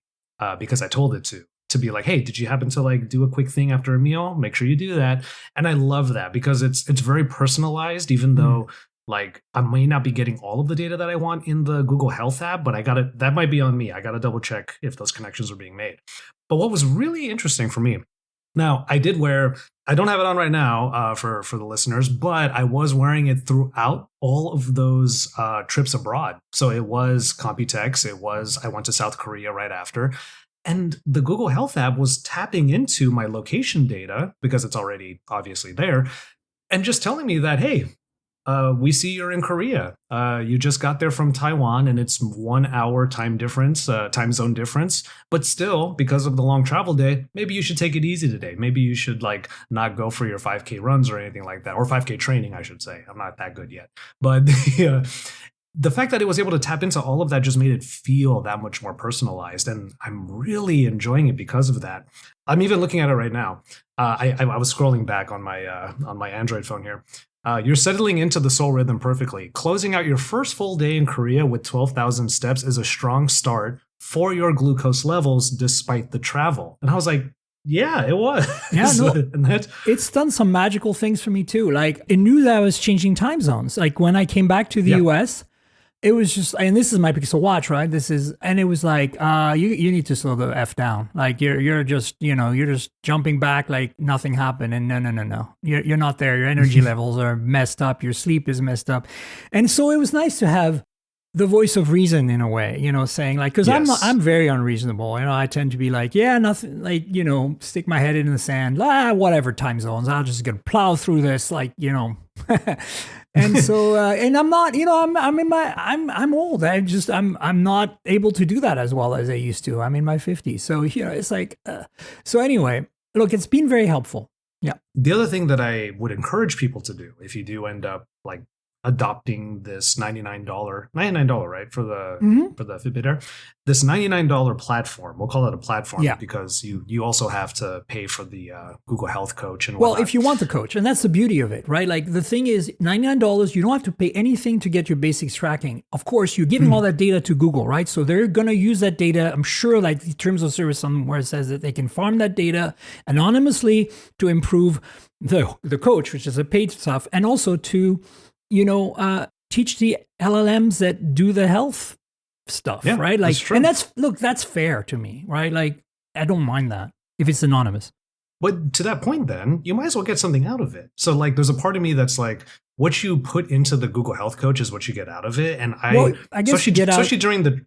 C: because I told it to be like, hey, did you happen to like do a quick thing after a meal? Make sure you do that. And I love that because it's very personalized, even though like I may not be getting all of the data that I want in the Google Health app, but that might be on me. I got to double check if those connections are being made. But what was really interesting for me, now I don't have it on right now for the listeners, but I was wearing it throughout all of those trips abroad. So it was Computex, I went to South Korea right after. And the Google Health app was tapping into my location data because it's already obviously there and just telling me that, hey, we see you're in Korea. You just got there from Taiwan and it's 1 hour time zone difference. But still, because of the long travel day, maybe you should take it easy today. Maybe you should like not go for your 5K runs or anything like that, or 5K training, I should say. I'm not that good yet. But the fact that it was able to tap into all of that just made it feel that much more personalized. And I'm really enjoying it because of that. I'm even looking at it right now. I was scrolling back on my Android phone here. You're settling into the Soul Rhythm perfectly. Closing out your first full day in Korea with 12,000 steps is a strong start for your glucose levels despite the travel. And I was like, yeah, it was.
B: Yeah, no, it's done some magical things for me too. Like it knew that I was changing time zones. Like when I came back to the US, it was just, and this is my Pixel Watch, right? And it was like, you need to slow the F down. Like you're just jumping back like nothing happened. And no. You're not there. Your energy levels are messed up. Your sleep is messed up. And so it was nice to have the voice of reason in a way, saying like, cause I'm very unreasonable. I tend to be like, yeah, nothing, like, stick my head in the sand, whatever time zones. I'll just gonna plow through this, like, And so, and I'm not, I'm old. I'm not able to do that as well as I used to. I'm in my 50s. So, it's like, so anyway, look, it's been very helpful. Yeah.
C: The other thing that I would encourage people to do, if you do end up like adopting this $99, right, for the Fitbit Air, this $99 platform, we'll call it a platform because you also have to pay for the Google Health Coach and whatnot.
B: Well, if you want the coach, and that's the beauty of it, right? Like the thing is $99, you don't have to pay anything to get your basics tracking. Of course, you're giving all that data to Google, right? So they're going to use that data. I'm sure like the terms of service somewhere says that they can farm that data anonymously to improve the coach, which is a paid stuff, and also to teach the LLMs that do the health stuff, right? Like,
C: that's true.
B: And that's fair to me, right? Like, I don't mind that if it's anonymous.
C: But to that point, then you might as well get something out of it. So, like, there's a part of me that's like, what you put into the Google Health Coach is what you get out of it. And I guess especially during the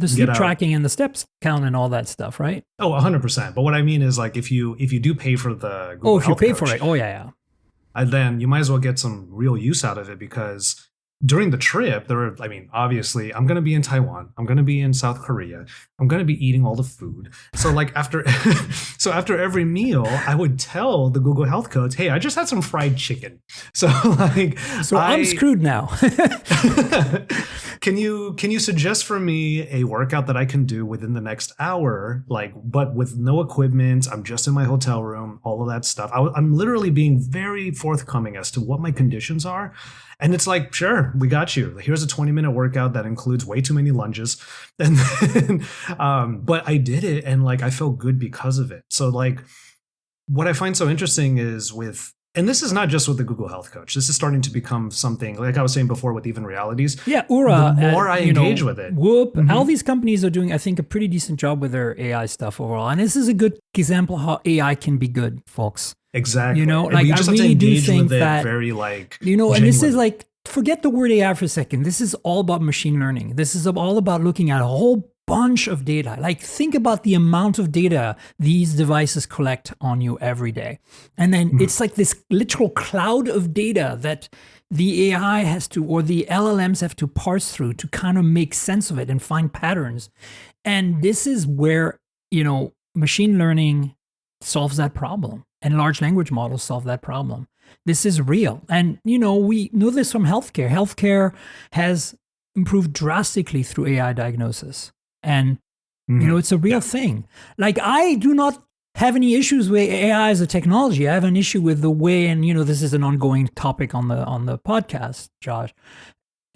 B: sleep tracking and the steps count and all that stuff, right?
C: Oh, 100%. But what I mean is, like, if you do pay for the Google Health
B: you pay
C: Coach,
B: for it, yeah.
C: And then you might as well get some real use out of it because during the trip, obviously, I'm going to be in Taiwan. I'm going to be in South Korea. I'm going to be eating all the food. So like after every meal, I would tell the Google Health Coach, hey, I just had some fried chicken. So
B: I'm screwed now.
C: Can you suggest for me a workout that I can do within the next hour, but with no equipment? I'm just in my hotel room, all of that stuff. I'm literally being very forthcoming as to what my conditions are. And it's like, sure, we got you. Here's a 20-minute workout that includes way too many lunges. And then, but I did it and like I felt good because of it. So like what I find so interesting is and this is not just with the Google Health Coach. This is starting to become something, like I was saying before, with even realities.
B: Yeah, Oura.
C: The more I engage with it.
B: Whoop. All these companies are doing, I think, a pretty decent job with their AI stuff overall. And this is a good example of how AI can be good, folks.
C: Exactly.
B: Like I really do think that,
C: very like,
B: and this is like, forget the word AI for a second. This is all about machine learning. This is all about looking at a whole bunch of data. Like, think about the amount of data these devices collect on you every day. And then it's like this literal cloud of data that the AI has to, or the LLMs have to parse through to kind of make sense of it and find patterns. And this is where, machine learning solves that problem, and large language models solve that problem. This is real. And, we know this from healthcare. Healthcare has improved drastically through AI diagnosis. And, it's a real thing. Like, I do not have any issues with AI as a technology. I have an issue with the way, and, this is an ongoing topic on the podcast, Josh.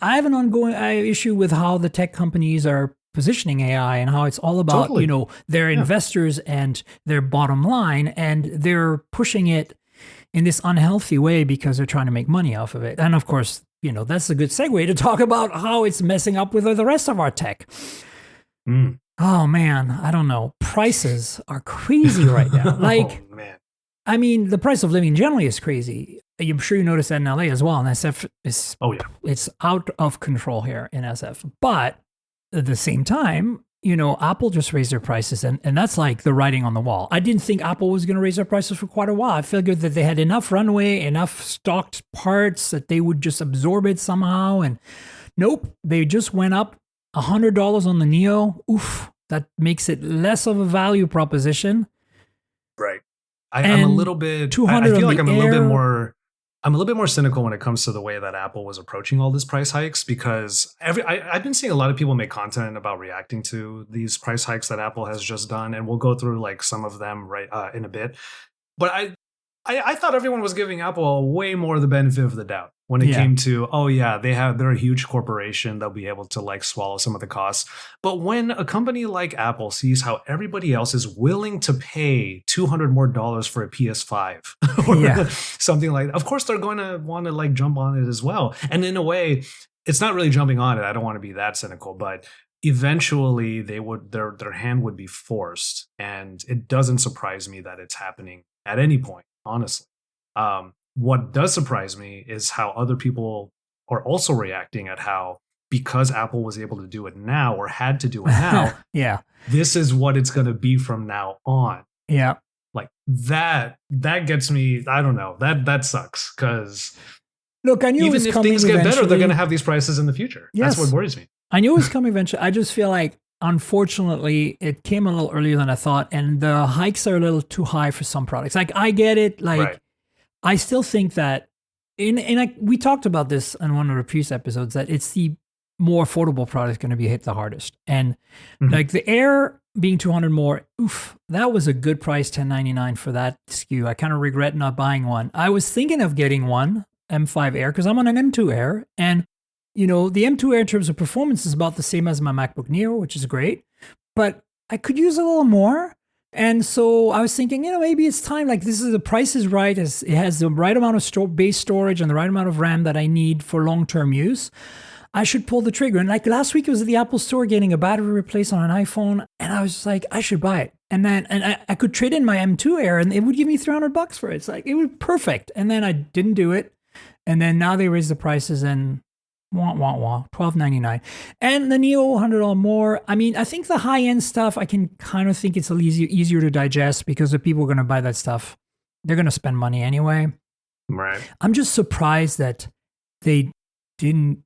B: I have an ongoing issue with how the tech companies are positioning AI and how it's all about, their investors and their bottom line, and they're pushing it in this unhealthy way because they're trying to make money off of it. And of course, that's a good segue to talk about how it's messing up with the rest of our tech. Oh man, I don't know. Prices are crazy right now. Like,
C: oh, man.
B: I mean, the price of living generally is crazy. I'm sure you noticed that in LA as well. And SF is, it's out of control here in SF. But at the same time, Apple just raised their prices, and that's like the writing on the wall. I didn't think Apple was going to raise their prices for quite a while. I figured that they had enough runway, enough stocked parts that they would just absorb it somehow. And nope, they just went up $100 on the Neo. Oof, that makes it less of a value proposition.
C: Right. I'm a little bit. I feel like I'm a little bit more cynical when it comes to the way that Apple was approaching all these price hikes, because I've been seeing a lot of people make content about reacting to these price hikes that Apple has just done, and we'll go through like some of them in a bit. But I thought everyone was giving Apple way more the benefit of the doubt when it came to, they're a huge corporation, they'll be able to like swallow some of the costs. But when a company like Apple sees how everybody else is willing to pay $200 more for a PS5 or something like that, of course they're going to want to like jump on it as well. And in a way, it's not really jumping on it. I don't want to be that cynical, but eventually their hand would be forced. And it doesn't surprise me that it's happening at any point, honestly. What does surprise me is how other people are also reacting at how, because Apple was able to do it now or had to do it now, this is what it's going to be from now on. Yeah. Like that gets me, I don't know, that sucks, because
B: look, I knew
C: even if things get better, they're going to have these prices in the future. Yes. That's what worries me.
B: I knew it was coming eventually. I just feel like, unfortunately, it came a little earlier than I thought, and the hikes are a little too high for some products. Like, I get it. Like, I still think that, we talked about this in one of the previous episodes, that it's the more affordable product going to be hit the hardest. And like the Air being $200 more, that was a good price, $1,099 for that SKU. I kind of regret not buying one. I was thinking of getting one, M5 Air, because I'm on an M2 Air, and the M2 Air in terms of performance is about the same as my MacBook Neo, which is great, but I could use a little more. And so I was thinking, maybe it's time, like the price is right. It has the right amount of base storage and the right amount of RAM that I need for long-term use. I should pull the trigger. And like last week, it was at the Apple Store getting a battery replaced on an iPhone. And I was just like, I should buy it. And then I could trade in my M2 Air and it would give me $300 for it. It's like, it was perfect. And then I didn't do it. And then now they raised the prices and $12.99, and the Neo $100 more. I mean, I think the high end stuff, I can kind of think it's a little easier to digest, because the people are going to buy that stuff, they're going to spend money anyway.
C: Right.
B: I'm just surprised that they didn't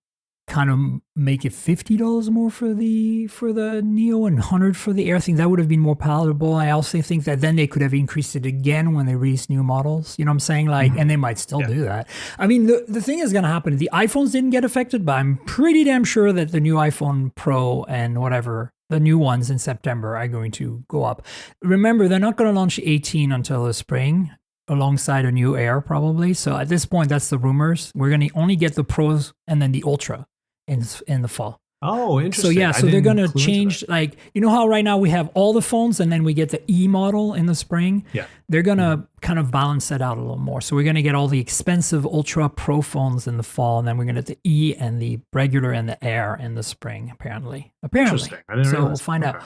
B: kind of make it $50 more for the Neo and $100 for the Air. I think that would have been more palatable. I also think that then they could have increased it again when they release new models. You know what I'm saying? Like, and they might still do that. I mean, the thing is going to happen. The iPhones didn't get affected, but I'm pretty damn sure that the new iPhone Pro and whatever, the new ones in September, are going to go up. Remember, they're not going to launch 18 until the spring, alongside a new Air probably. So at this point, that's the rumors. We're going to only get the Pros and then the Ultra in the fall.
C: Oh, interesting.
B: So they're going to change, like, how right now we have all the phones and then we get the E model in the spring. Yeah. They're going to kind of balance that out a little more. So we're going to get all the expensive Ultra Pro phones in the fall, and then we're going to get the E and the regular and the Air in the spring, apparently.
C: Interesting. I didn't realize.
B: We'll find out.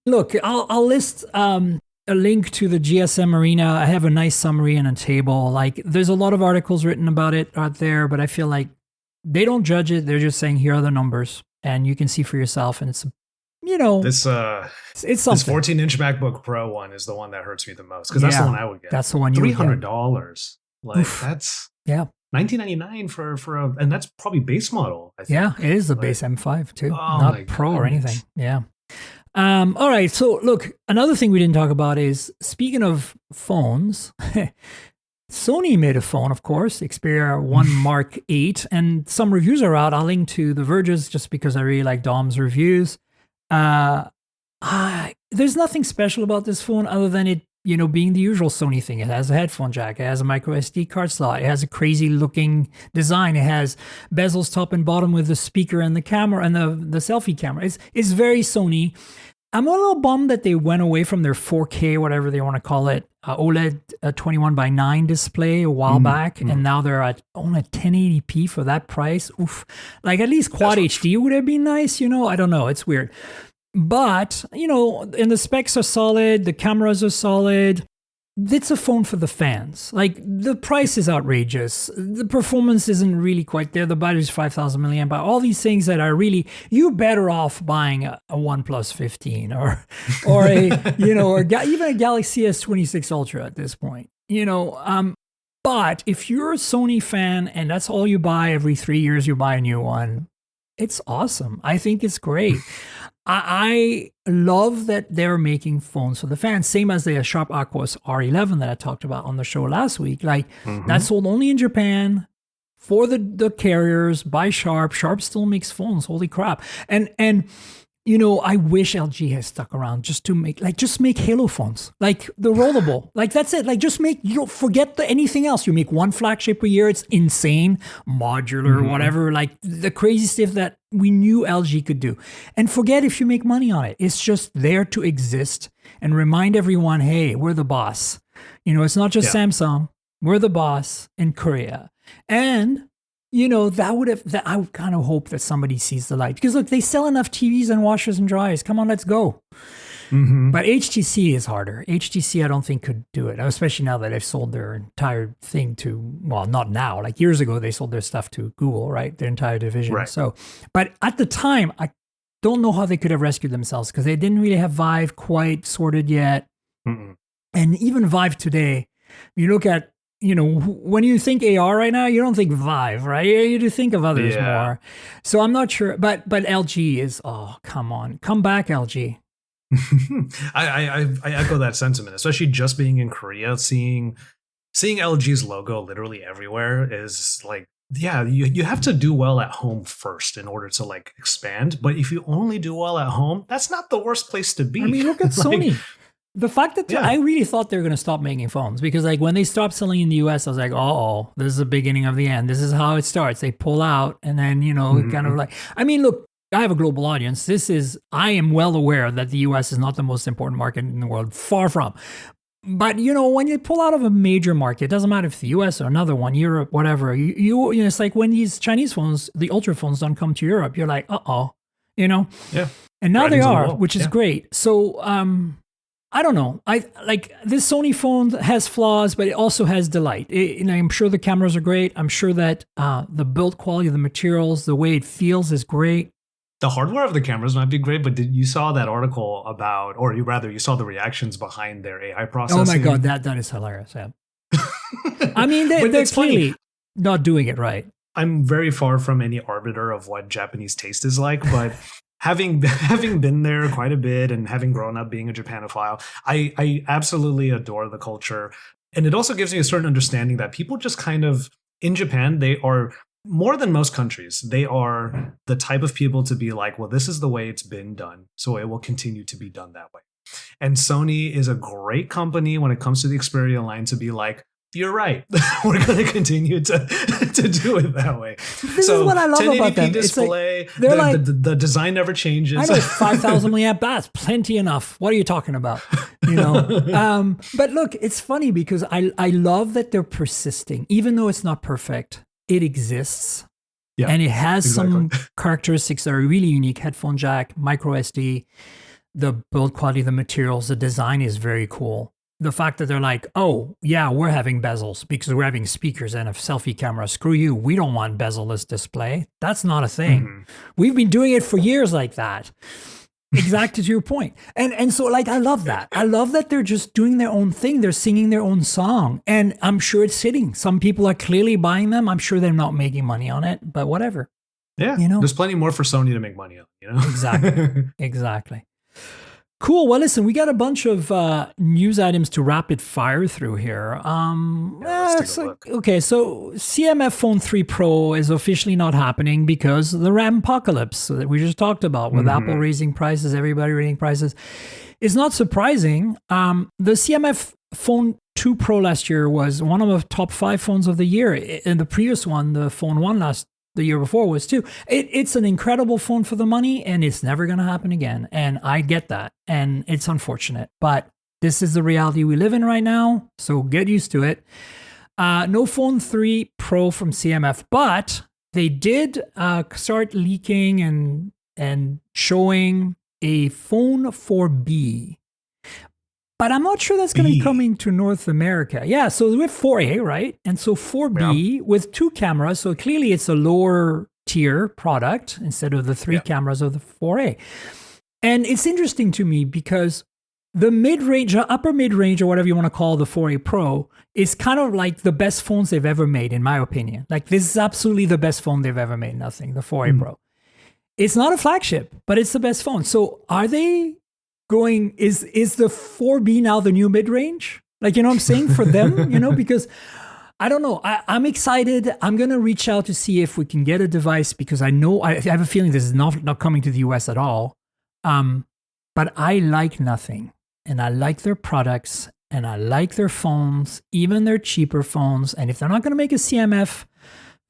B: Look, I'll list a link to the GSM Arena. I have a nice summary and a table. Like, there's a lot of articles written about it out there, but I feel like they don't judge it. They're just saying, here are the numbers, and you can see for yourself. And it's you know,
C: This
B: it's something.
C: this 14-inch MacBook Pro one is the one that hurts me the most because that's the one I would get.
B: That's the one you would get.
C: $300. Like
B: Oof.
C: that's
B: Yeah.
C: $19.99 for a, and that's probably base model. I think.
B: Yeah, it is the
C: Like,
B: base M5 too,
C: oh
B: not
C: my
B: Pro or
C: goodness.
B: anything. Yeah. All right. So look, another thing we didn't talk about is, speaking of phones, Sony made a phone, of course, Xperia 1 Mark 8, and some reviews are out. I'll link to the Verge's just because I really like Dom's reviews. There's nothing special about this phone other than it, you know, being the usual Sony thing. It has a headphone jack. It has a micro SD card slot. It has a crazy looking design. It has bezels top and bottom with the speaker and the camera and the selfie camera. It's very Sony. I'm a little bummed that they went away from their 4K, whatever they want to call it, OLED 21:9 display a while back, and now they're at only 1080p for that price. Oof. Like, at least Quad HD would have been nice, you know? I don't know. It's weird. But, you know, and the specs are solid, the cameras are solid. It's a phone for the fans. Like, the price is outrageous. The performance isn't really quite there. The battery's 5,000 milliamp hour. All these things that are really, you're better off buying a OnePlus 15 or a, you know, or even a Galaxy S26 Ultra at this point, you know. But if you're a Sony fan and that's all you buy, every 3 years you buy a new one, it's awesome. I think it's great. I love that they're making phones for the fans, same as the Sharp Aquos R11 that I talked about on the show last week. Like, that's sold only in Japan for the carriers by Sharp. Sharp still makes phones. Holy crap. And you know, I wish LG has stuck around just to make Halo phones, like the rollable. Like, that's it. Like, just make, you don't forget anything else. You make one flagship a year. It's insane, modular, whatever, like the crazy stuff that we knew LG could do. And forget if you make money on it. It's just there to exist and remind everyone, hey, we're the boss. You know, it's not just Samsung. We're the boss in Korea. And you know, I would kind of hope that somebody sees the light, because look, they sell enough TVs and washers and dryers. Come on, let's go. But HTC is harder. HTC, I don't think, could do it, especially now that they've sold their entire thing to, well, not now, like years ago, they sold their stuff to Google, right? Their entire division.
C: Right.
B: So, but at the time, I don't know how they could have rescued themselves, because they didn't really have Vive quite sorted yet. And even Vive today, you look at, you know, when you think AR right now, you don't think Vive, right? You do think of others more. So I'm not sure, but LG is, oh, come on, come back, LG.
C: I echo that sentiment, especially just being in Korea, seeing LG's logo literally everywhere is like, yeah, you have to do well at home first in order to like expand. But if you only do well at home, that's not the worst place to be.
B: I mean, look at Sony. The fact that I really thought they were going to stop making phones, because like when they stopped selling in the US, I was like, oh, this is the beginning of the end. This is how it starts. They pull out and then, you know, kind of like, I mean, look, I have a global audience. I am well aware that the US is not the most important market in the world, far from. But, you know, when you pull out of a major market, it doesn't matter if the US or another one, Europe, whatever, you know, it's like when these Chinese phones, the Ultra phones don't come to Europe, you're like, you know? Yeah. And now they are, which is great. So, I don't know. I like this Sony phone has flaws, but it also has delight. And I'm sure the cameras are great. I'm sure that the build quality of the materials, the way it feels is great.
C: The hardware of the cameras might be great, but you saw that article about, or you saw the reactions behind their AI processing?
B: Oh my God, that is hilarious. Yeah. I mean, they're clearly not doing it right.
C: I'm very far from any arbiter of what Japanese taste is like, but having been there quite a bit and having grown up being a Japanophile, I absolutely adore the culture. And it also gives me a certain understanding that people just kind of, in Japan, they are, more than most countries, they are the type of people to be like, well, this is the way it's been done, so it will continue to be done that way. And Sony is a great company when it comes to the Xperia line to be like, you're right. We're going to continue to do it that way.
B: This is what I love about them.
C: Display,
B: it's like,
C: the design never changes.
B: I know 5,000 milliamp, that's plenty enough. What are you talking about? You know. But look, it's funny because I love that they're persisting, even though it's not perfect. It exists, and it has some characteristics that are really unique. Headphone jack, micro SD, the build quality of the materials, the design is very cool. The fact that they're like, oh, yeah, we're having bezels because we're having speakers and a selfie camera. Screw you. We don't want bezel-less display. That's not a thing. We've been doing it for years like that. Exactly to your point. And so like I love that. I love that they're just doing their own thing. They're singing their own song. And I'm sure it's hitting. Some people are clearly buying them. I'm sure they're not making money on it, but whatever.
C: Yeah. There's plenty more for Sony to make money on,
B: Exactly. Exactly. Cool. Well, listen, we got a bunch of news items to rapid fire through here.
C: Let's take a look.
B: Okay, so CMF Phone 3 Pro is officially not happening because of the RAM apocalypse that we just talked about with Apple raising prices, everybody raising prices. It's not surprising. The CMF Phone 2 Pro last year was one of the top 5 phones of the year. And the previous one, the Phone 1 the year before was too. It's an incredible phone for the money, and it's never going to happen again. And I get that, and it's unfortunate, but this is the reality we live in right now. So get used to it. No Phone 3 Pro from CMF, but they did start leaking and showing a Phone 4B. But I'm not sure that's going to be coming to North America. Yeah, so we have 4A, right? And so 4B with 2 cameras. So clearly it's a lower tier product instead of the 3 cameras of the 4A. And it's interesting to me because the mid-range, upper mid-range, or whatever you want to call the 4A Pro, is kind of like the best phones they've ever made, in my opinion. Like this is absolutely the best phone they've ever made, the 4A Pro. It's not a flagship, but it's the best phone. So are they going, is the 4B now the new mid-range? Like, you know what I'm saying, for them, because I don't know. I'm excited. I'm going to reach out to see if we can get a device because I know, I have a feeling this is not coming to the US at all. But I like Nothing, and I like their products, and I like their phones, even their cheaper phones. And if they're not going to make a CMF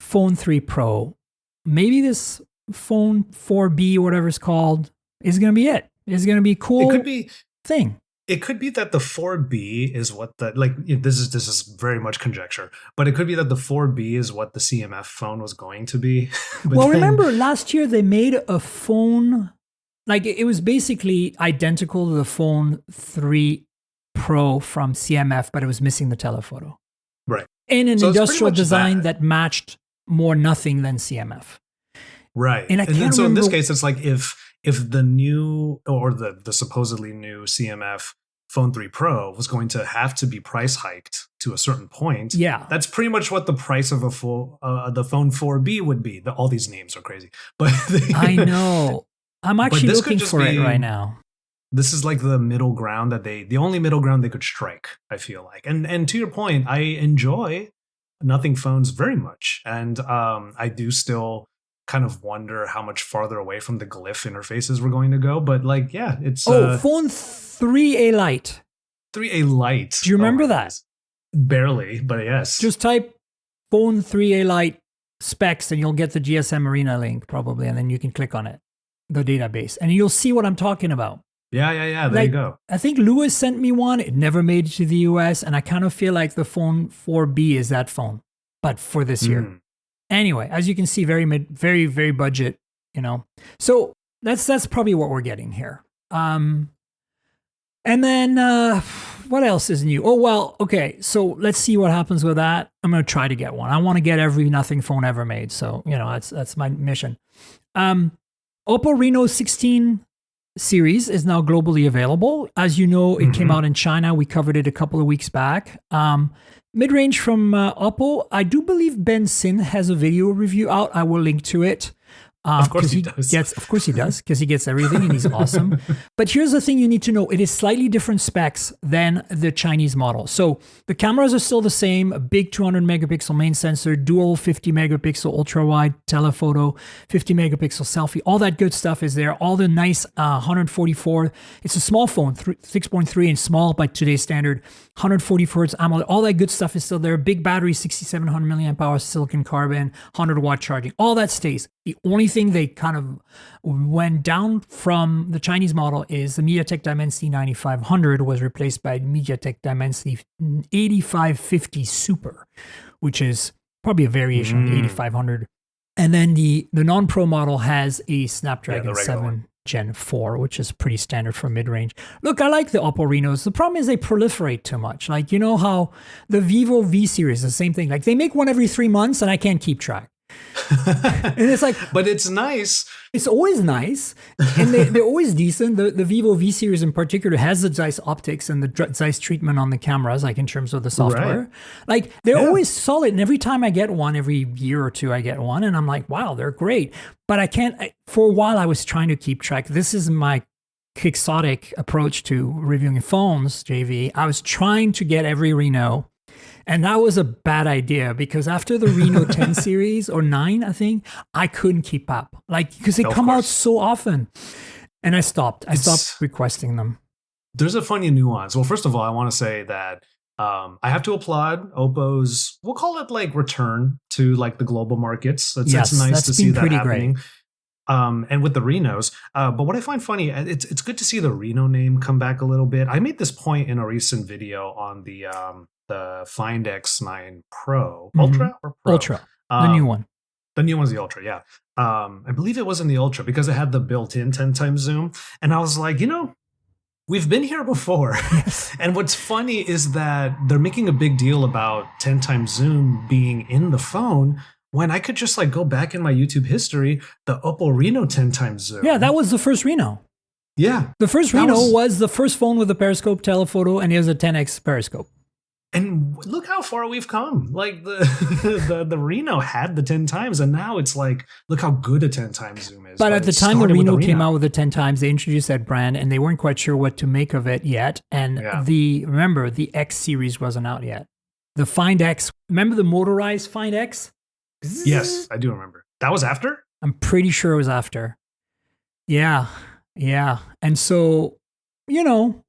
B: Phone 3 Pro, maybe this Phone 4B, whatever it's called, is going to be it. It's going to be cool.
C: It could be
B: thing.
C: It could be that the 4B is what this is very much conjecture, but it could be that the 4B is what the CMF phone was going to be.
B: Remember last year they made a phone, like it was basically identical to the Phone 3 Pro from CMF, but it was missing the telephoto.
C: Right.
B: And an industrial design that matched more Nothing than CMF.
C: Right.
B: And
C: then so in this case, it's like if the new or the supposedly new CMF Phone 3 Pro was going to have to be price hiked to a certain point, that's pretty much what the price of the Phone 4B would be. All these names are crazy, but
B: I know. I'm actually looking for it right now.
C: This is like the middle ground the only middle ground they could strike, I feel like. And to your point, I enjoy Nothing phones very much, and I do still kind of wonder how much farther away from the glyph interfaces we're going to go, but it's
B: Phone 3A Lite.
C: 3A Lite.
B: Do you remember that?
C: Barely, but yes.
B: Just type Phone 3A Lite specs and you'll get the GSM Arena link probably, and then you can click on it, the database, and you'll see what I'm talking about.
C: Yeah. There you go.
B: I think Lewis sent me one. It never made it to the US, and I kind of feel like the Phone 4B is that phone, but for this year. Anyway, as you can see, very very budget, So that's probably what we're getting here. And then what else is new? Oh well, okay. So let's see what happens with that. I'm gonna try to get one. I want to get every Nothing phone ever made. So that's my mission. Oppo Reno 16 series is now globally available. As you know, it came out in China. We covered it a couple of weeks back. Mid-range from Oppo. I do believe Ben Sin has a video review out. I will link to it.
C: Of course he does.
B: Of course he does, because he gets everything and he's awesome. But here's the thing you need to know. It is slightly different specs than the Chinese model. So the cameras are still the same. A big 200 megapixel main sensor, dual 50 megapixel ultra wide telephoto, 50 megapixel selfie. All that good stuff is there. All the nice 144. It's a small phone, 6.3 and small by today's standard. 144 Hz AMOLED. All that good stuff is still there. Big battery, 6,700 milliamp hour silicon carbon, 100-watt charging. All that stays. The only thing they kind of went down from the Chinese model is the MediaTek Dimensity 9500 was replaced by MediaTek Dimensity 8550 Super, which is probably a variation of the 8500. And then the non-Pro model has a Snapdragon 7 Gen 4, which is pretty standard for mid-range. Look, I like the Oppo Renos. The problem is they proliferate too much. Like, you know how the Vivo V series, the same thing. Like, they make one every 3 months and I can't keep track. And it's like,
C: but it's nice.
B: It's always nice, and they're always decent. The Vivo V series in particular has the Zeiss optics and the Zeiss treatment on the cameras, like in terms of the software.
C: Right.
B: Like they're always solid, and every time I get one, every year or two I get one, and I'm like, wow, they're great. But I can't. For a while, I was trying to keep track. This is my quixotic approach to reviewing phones, JV. I was trying to get every Reno. And that was a bad idea because after the Reno 10 series or 9, I think, I couldn't keep up. Like, because they come out so often. And I stopped. I stopped requesting them.
C: There's a funny nuance. Well, first of all, I want to say that I have to applaud Oppo's, we'll call it like return to like the global markets. It's nice to see that happening. Great. And with the Renos. But what I find funny, it's good to see the Reno name come back a little bit. I made this point in a recent video on the Find X9 Pro, Ultra or Pro?
B: Ultra, the new one.
C: The new one's the Ultra, yeah. I believe it was in the Ultra because it had the built-in 10 times zoom. And I was like, we've been here before.
B: Yes.
C: And what's funny is that they're making a big deal about 10 times zoom being in the phone when I could just like go back in my YouTube history, the Oppo Reno 10 times zoom.
B: Yeah, that was the first Reno.
C: Yeah.
B: The first Reno was the first phone with a periscope telephoto, and it was a 10x periscope.
C: And look how far we've come. Like the Reno had the 10 times, and now it's like, look how good a 10 times zoom is.
B: But at the time the Reno came out with the 10 times, they introduced that brand, and they weren't quite sure what to make of it yet. And remember, the X series wasn't out yet. The Find X, remember the motorized Find X?
C: Yes, I do remember. That was after?
B: I'm pretty sure it was after. Yeah. And so, then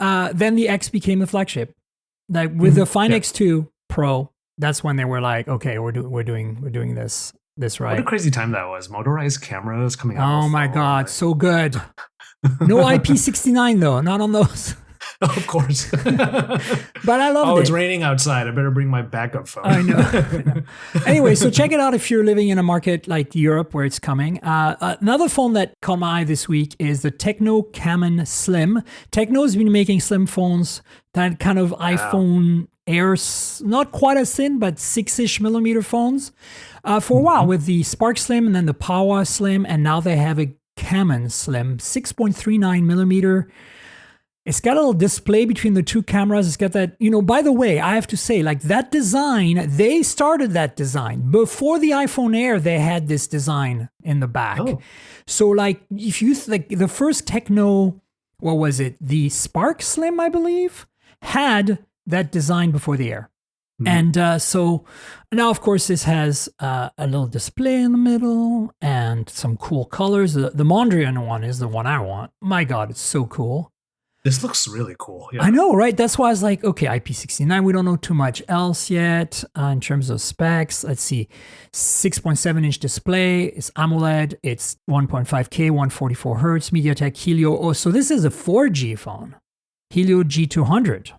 B: the X became the flagship. Like with the Find X2 Pro, that's when they were like, okay, we're doing this right.
C: What a crazy time that was. Motorized cameras coming out.
B: Oh my God, so good. No IP69 though, not on those.
C: Of course.
B: But I loved it.
C: Oh, it's raining outside. I better bring my backup phone.
B: I know. Anyway, so check it out if you're living in a market like Europe where it's coming. Another phone that caught my eye this week is the Tecno Camon Slim. Tecno has been making slim phones, that kind of iPhone Air, not quite as thin, but 6-ish millimeter phones for a while with the Spark Slim and then the Power Slim. And now they have a Camon Slim, 6.39 millimeter. It's got a little display between the two cameras. It's got that, by the way, I have to say, like that design, they started that design. Before the iPhone Air, they had this design in the back. Oh. So like if you, the first Tecno, what was it? The Spark Slim, I believe, had that design before the Air. And so now, of course, this has a little display in the middle and some cool colors. The Mondrian one is the one I want. My God, it's so cool.
C: This looks really cool. Yeah.
B: I know, right? That's why I was like, okay, IP69, we don't know too much else yet in terms of specs. Let's see, 6.7-inch display, it's AMOLED, it's 1.5K, 144 hertz, MediaTek Helio. Oh, so this is a 4G phone, Helio G200.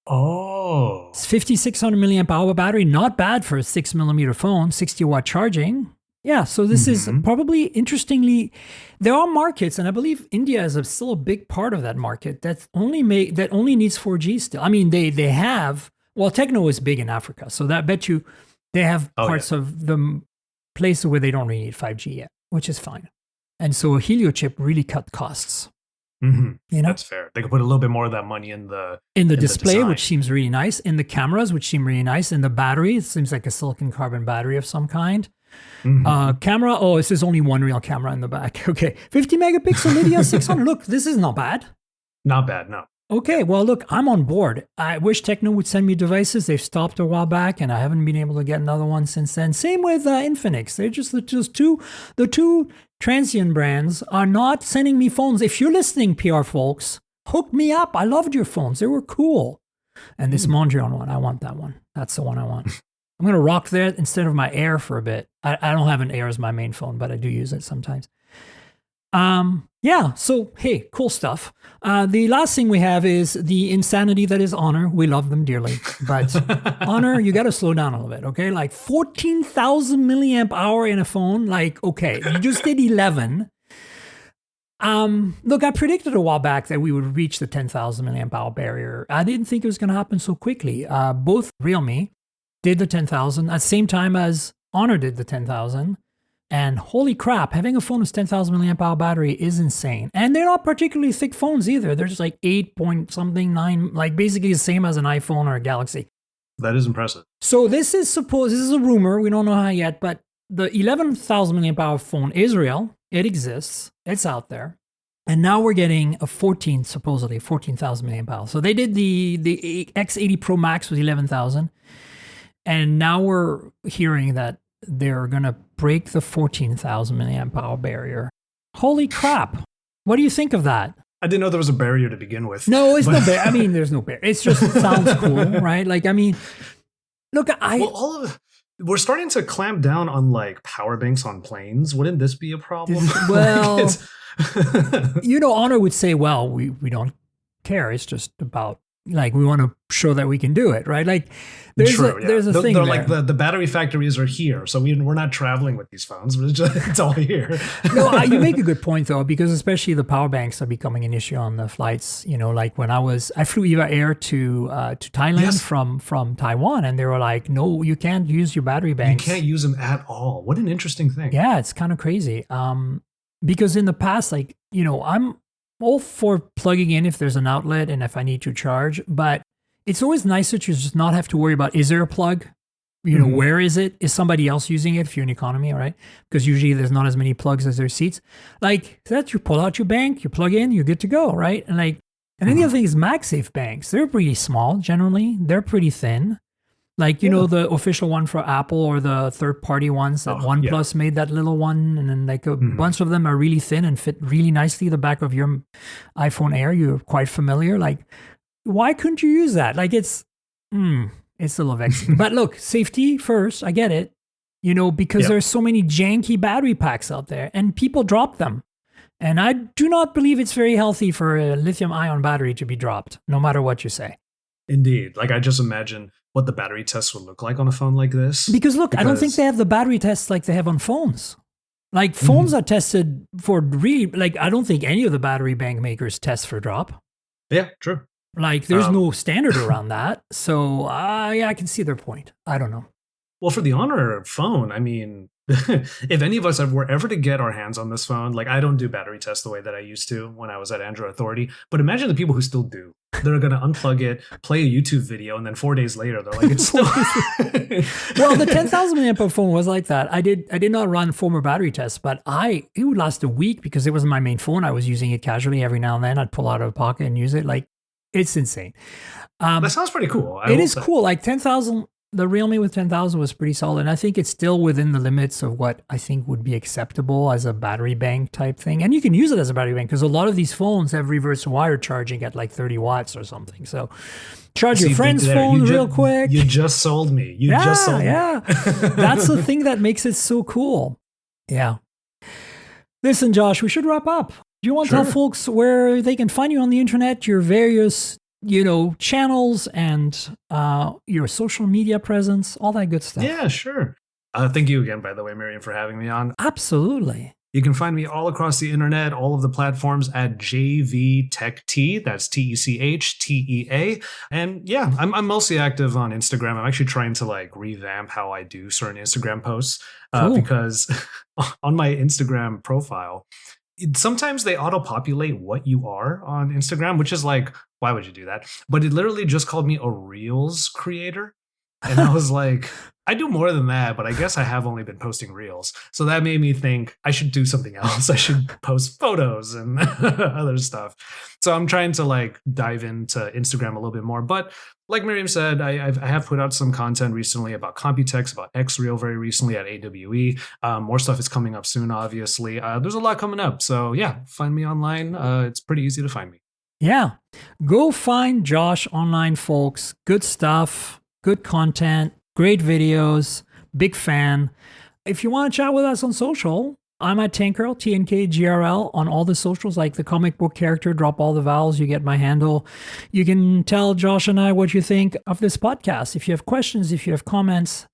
C: Oh.
B: It's 5,600 milliamp hour battery, not bad for a 6 millimeter phone, 60 watt charging. Yeah, so this is probably, interestingly, there are markets, and I believe India is still a big part of that market that only needs 4G still. I mean, they have, well, Tecno is big in Africa, so that bet you they have parts of the places where they don't really need 5G yet, which is fine. And so a Helio chip really cut costs.
C: Mm-hmm. That's fair. They could put a little bit more of that money in the
B: display, which seems really nice, in the cameras, which seem really nice, in the battery. It seems like a silicon carbon battery of some kind. Camera, this is only one real camera in the back. Okay, 50 megapixel Lydia 600. Look, this is not bad.
C: Not bad, no.
B: Okay, well, look, I'm on board. I wish Tecno would send me devices. They've stopped a while back, and I haven't been able to get another one since then. Same with Infinix. They're just the two transient brands are not sending me phones. If you're listening, PR folks, hook me up. I loved your phones. They were cool. And this Mondrian one, I want that one. That's the one I want. I'm going to rock that instead of my Air for a bit. I don't have an Air as my main phone, but I do use it sometimes. So, hey, cool stuff. The last thing we have is the insanity that is Honor. We love them dearly. But Honor, you got to slow down a little bit, okay? Like 14,000 milliamp hour in a phone. Like, okay, you just did 11. Look, I predicted a while back that we would reach the 10,000 milliamp hour barrier. I didn't think it was going to happen so quickly. Both Realme did the 10,000 at the same time as Honor did the 10,000. And holy crap, having a phone with 10,000 milliamp hour battery is insane. And they're not particularly thick phones either. They're just like 8 point something, 9, like basically the same as an iPhone or a Galaxy.
C: That is impressive.
B: So this is a rumor. We don't know how yet, but the 11,000 milliamp hour phone is real. It exists. It's out there. And now we're getting a supposedly 14,000 milliamp hour. So they did the X80 Pro Max with 11,000. And now we're hearing that they're going to break the 14,000 milliamp hour barrier. Holy crap. What do you think of that?
C: I didn't know there was a barrier to begin with.
B: No, it's no barrier. I mean, there's no barrier. It's just, it sounds cool, right? Like, I mean, look,
C: we're starting to clamp down on like power banks on planes. Wouldn't this be a problem?
B: Well, Honor would say, well, we don't care. It's just about, like, we want to show that we can do it, right? Like, there's a thing
C: they're
B: there.
C: like the battery factories are here, so we're not traveling with these phones. It's all here.
B: No, you make a good point though, because especially the power banks are becoming an issue on the flights. Like when I flew VIII Air to Thailand
C: Yes.
B: from Taiwan, and they were like, no, you can't use your battery banks.
C: You can't use them at all. What an interesting thing.
B: Yeah, it's kind of crazy. Because in the past, like, I'm all for plugging in if there's an outlet and if I need to charge, but it's always nicer to just not have to worry about, is there a plug? Where is it? Is somebody else using it if you're in economy, all right? Because usually there's not as many plugs as there's seats. Like that, you pull out your bank, you plug in, you're good to go, right? And then the other thing is MagSafe banks. They're pretty small generally. They're pretty thin. Like, the official one for Apple or the third-party ones that OnePlus made that little one. And then like a bunch of them are really thin and fit really nicely the back of your iPhone Air. You're quite familiar. Like, why couldn't you use that? Like, it's a little vexing. But look, safety first. I get it. Because there's so many janky battery packs out there and people drop them. And I do not believe it's very healthy for a lithium-ion battery to be dropped, no matter what you say.
C: Indeed. Like, I just imagine what the battery tests would look like on a phone like this.
B: Because I don't think they have the battery tests like they have on phones. Like phones are tested for really, like, I don't think any of the battery bank makers test for drop.
C: Yeah, true.
B: Like there's no standard around that. So I can see their point. I don't know.
C: Well, for the Honor phone, I mean, if any of us were ever to get our hands on this phone, like I don't do battery tests the way that I used to when I was at Android Authority, but imagine the people who still do. They're going to unplug it, play a YouTube video, and then 4 days later, they're like, it's still...
B: Well, the 10,000 milliamp hour phone was like that. I did not run former battery tests, but it would last a week because it wasn't my main phone. I was using it casually every now and then. I'd pull out of a pocket and use it. Like, it's insane.
C: That sounds pretty cool.
B: It is cool. Like 10,000... The Realme with 10,000 was pretty solid. And I think it's still within the limits of what I think would be acceptable as a battery bank type thing. And you can use it as a battery bank because a lot of these phones have reverse wire charging at like 30 watts or something. So charge your friend's phone real quick.
C: You just sold me.
B: Yeah. That's the thing that makes it so cool. Yeah. Listen, Josh, we should wrap up. Do you want to tell folks where they can find you on the internet, your various channels and your social media presence, all that good stuff?
C: Yeah, sure. Thank you again, by the way, Miriam, for having me on.
B: Absolutely.
C: You can find me all across the internet, all of the platforms at JVTechT. That's TECHTEA. And yeah, I'm mostly active on Instagram. I'm actually trying to like revamp how I do certain Instagram posts because on my Instagram profile, sometimes they auto-populate what you are on Instagram, which is like, why would you do that? But it literally just called me a Reels creator. And I was like, I do more than that, but I guess I have only been posting Reels. So that made me think I should do something else. I should post photos and other stuff. So I'm trying to like dive into Instagram a little bit more. But like Miriam said, I have put out some content recently about Computex, about Xreal very recently at AWE. More stuff is coming up soon, obviously. There's a lot coming up. So yeah, find me online. It's pretty easy to find me.
B: Yeah. Go find Josh online, folks. Good stuff, good content, great videos, big fan. If you want to chat with us on social, I'm at Tankgirl, TNKGRL, on all the socials, like the comic book character, drop all the vowels, you get my handle. You can tell Josh and I what you think of this podcast. If you have questions, if you have comments,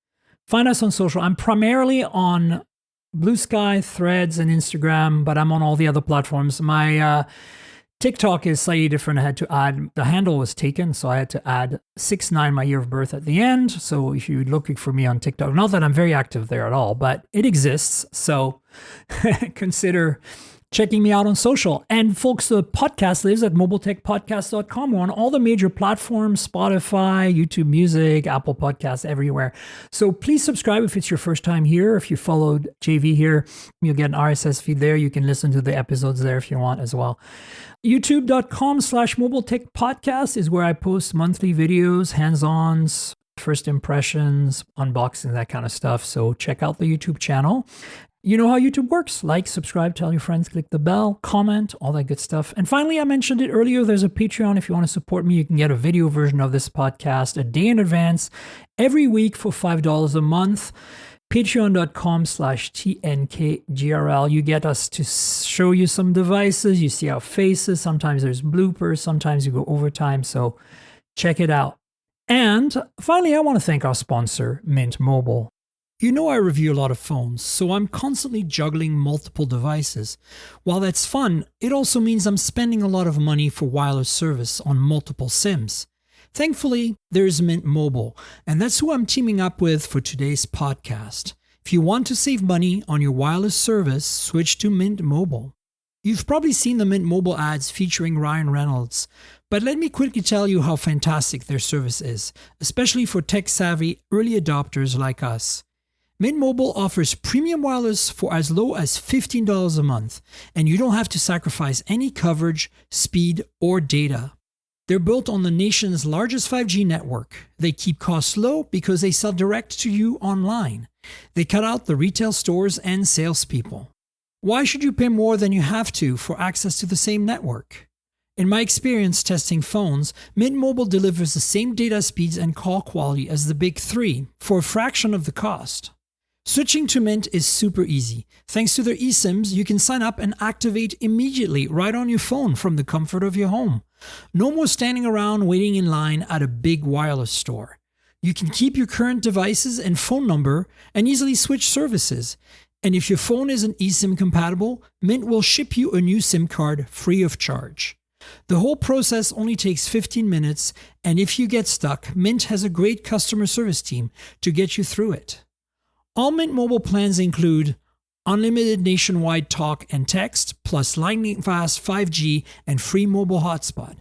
B: find us on social. I'm primarily on Blue Sky, Threads, and Instagram, but I'm on all the other platforms. My TikTok is slightly different. I had to add, the handle was taken, so I had to add 6'9", my year of birth at the end. So if you're looking for me on TikTok, not that I'm very active there at all, but it exists. So consider checking me out on social. And folks, the podcast lives at mobiletechpodcast.com. We're on all the major platforms, Spotify, YouTube Music, Apple Podcasts, everywhere. So please subscribe if it's your first time here. If you followed JV here, you'll get an RSS feed there. You can listen to the episodes there if you want as well. YouTube.com/mobiletechpodcast is where I post monthly videos, hands-ons, first impressions, unboxing, that kind of stuff. So check out the YouTube channel. You know how YouTube works. Like, subscribe, tell your friends, click the bell, comment, all that good stuff. And finally, I mentioned it earlier, there's a Patreon. If you want to support me, you can get a video version of this podcast a day in advance every week for $5 a month. Patreon.com/TNKGRL. You get us to show you some devices. You see our faces. Sometimes there's bloopers. Sometimes you go overtime. So check it out. And finally, I want to thank our sponsor, Mint Mobile. You know I review a lot of phones, so I'm constantly juggling multiple devices. While that's fun, it also means I'm spending a lot of money for wireless service on multiple SIMs. Thankfully, there's Mint Mobile, and that's who I'm teaming up with for today's podcast. If you want to save money on your wireless service, switch to Mint Mobile. You've probably seen the Mint Mobile ads featuring Ryan Reynolds, but let me quickly tell you how fantastic their service is, especially for tech-savvy early adopters like us. Mint Mobile offers premium wireless for as low as $15 a month, and you don't have to sacrifice any coverage, speed, or data. They're built on the nation's largest 5G network. They keep costs low because they sell direct to you online. They cut out the retail stores and salespeople. Why should you pay more than you have to for access to the same network? In my experience testing phones, Mint Mobile delivers the same data speeds and call quality as the big three for a fraction of the cost. Switching to Mint is super easy. Thanks to their eSIMs, you can sign up and activate immediately right on your phone from the comfort of your home. No more standing around waiting in line at a big wireless store. You can keep your current devices and phone number and easily switch services. And if your phone isn't eSIM compatible, Mint will ship you a new SIM card free of charge. The whole process only takes 15 minutes, and if you get stuck, Mint has a great customer service team to get you through it. All Mint Mobile plans include unlimited nationwide talk and text, plus lightning-fast 5G and free mobile hotspot.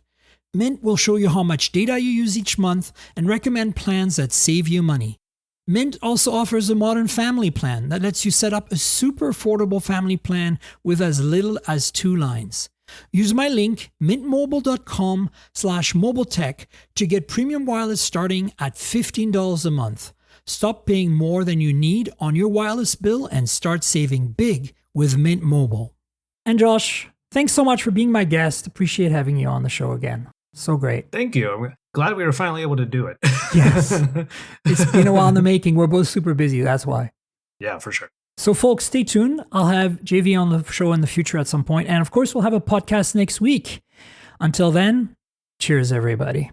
B: Mint will show you how much data you use each month and recommend plans that save you money. Mint also offers a modern family plan that lets you set up a super affordable family plan with as little as 2 lines. Use my link, mintmobile.com/mobiletech, to get premium wireless starting at $15 a month. Stop paying more than you need on your wireless bill and start saving big with Mint Mobile. And Josh, thanks so much for being my guest. Appreciate having you on the show again. So great.
C: Thank you. I'm glad we were finally able to do it.
B: Yes. It's been a while in the making. We're both super busy. That's why.
C: Yeah, for sure.
B: So folks, stay tuned. I'll have JV on the show in the future at some point. And of course, we'll have a podcast next week. Until then, cheers, everybody.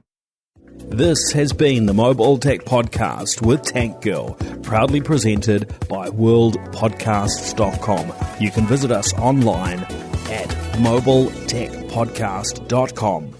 A: This has been the Mobile Tech Podcast with Tank Girl, proudly presented by worldpodcasts.com. You can visit us online at mobiletechpodcast.com.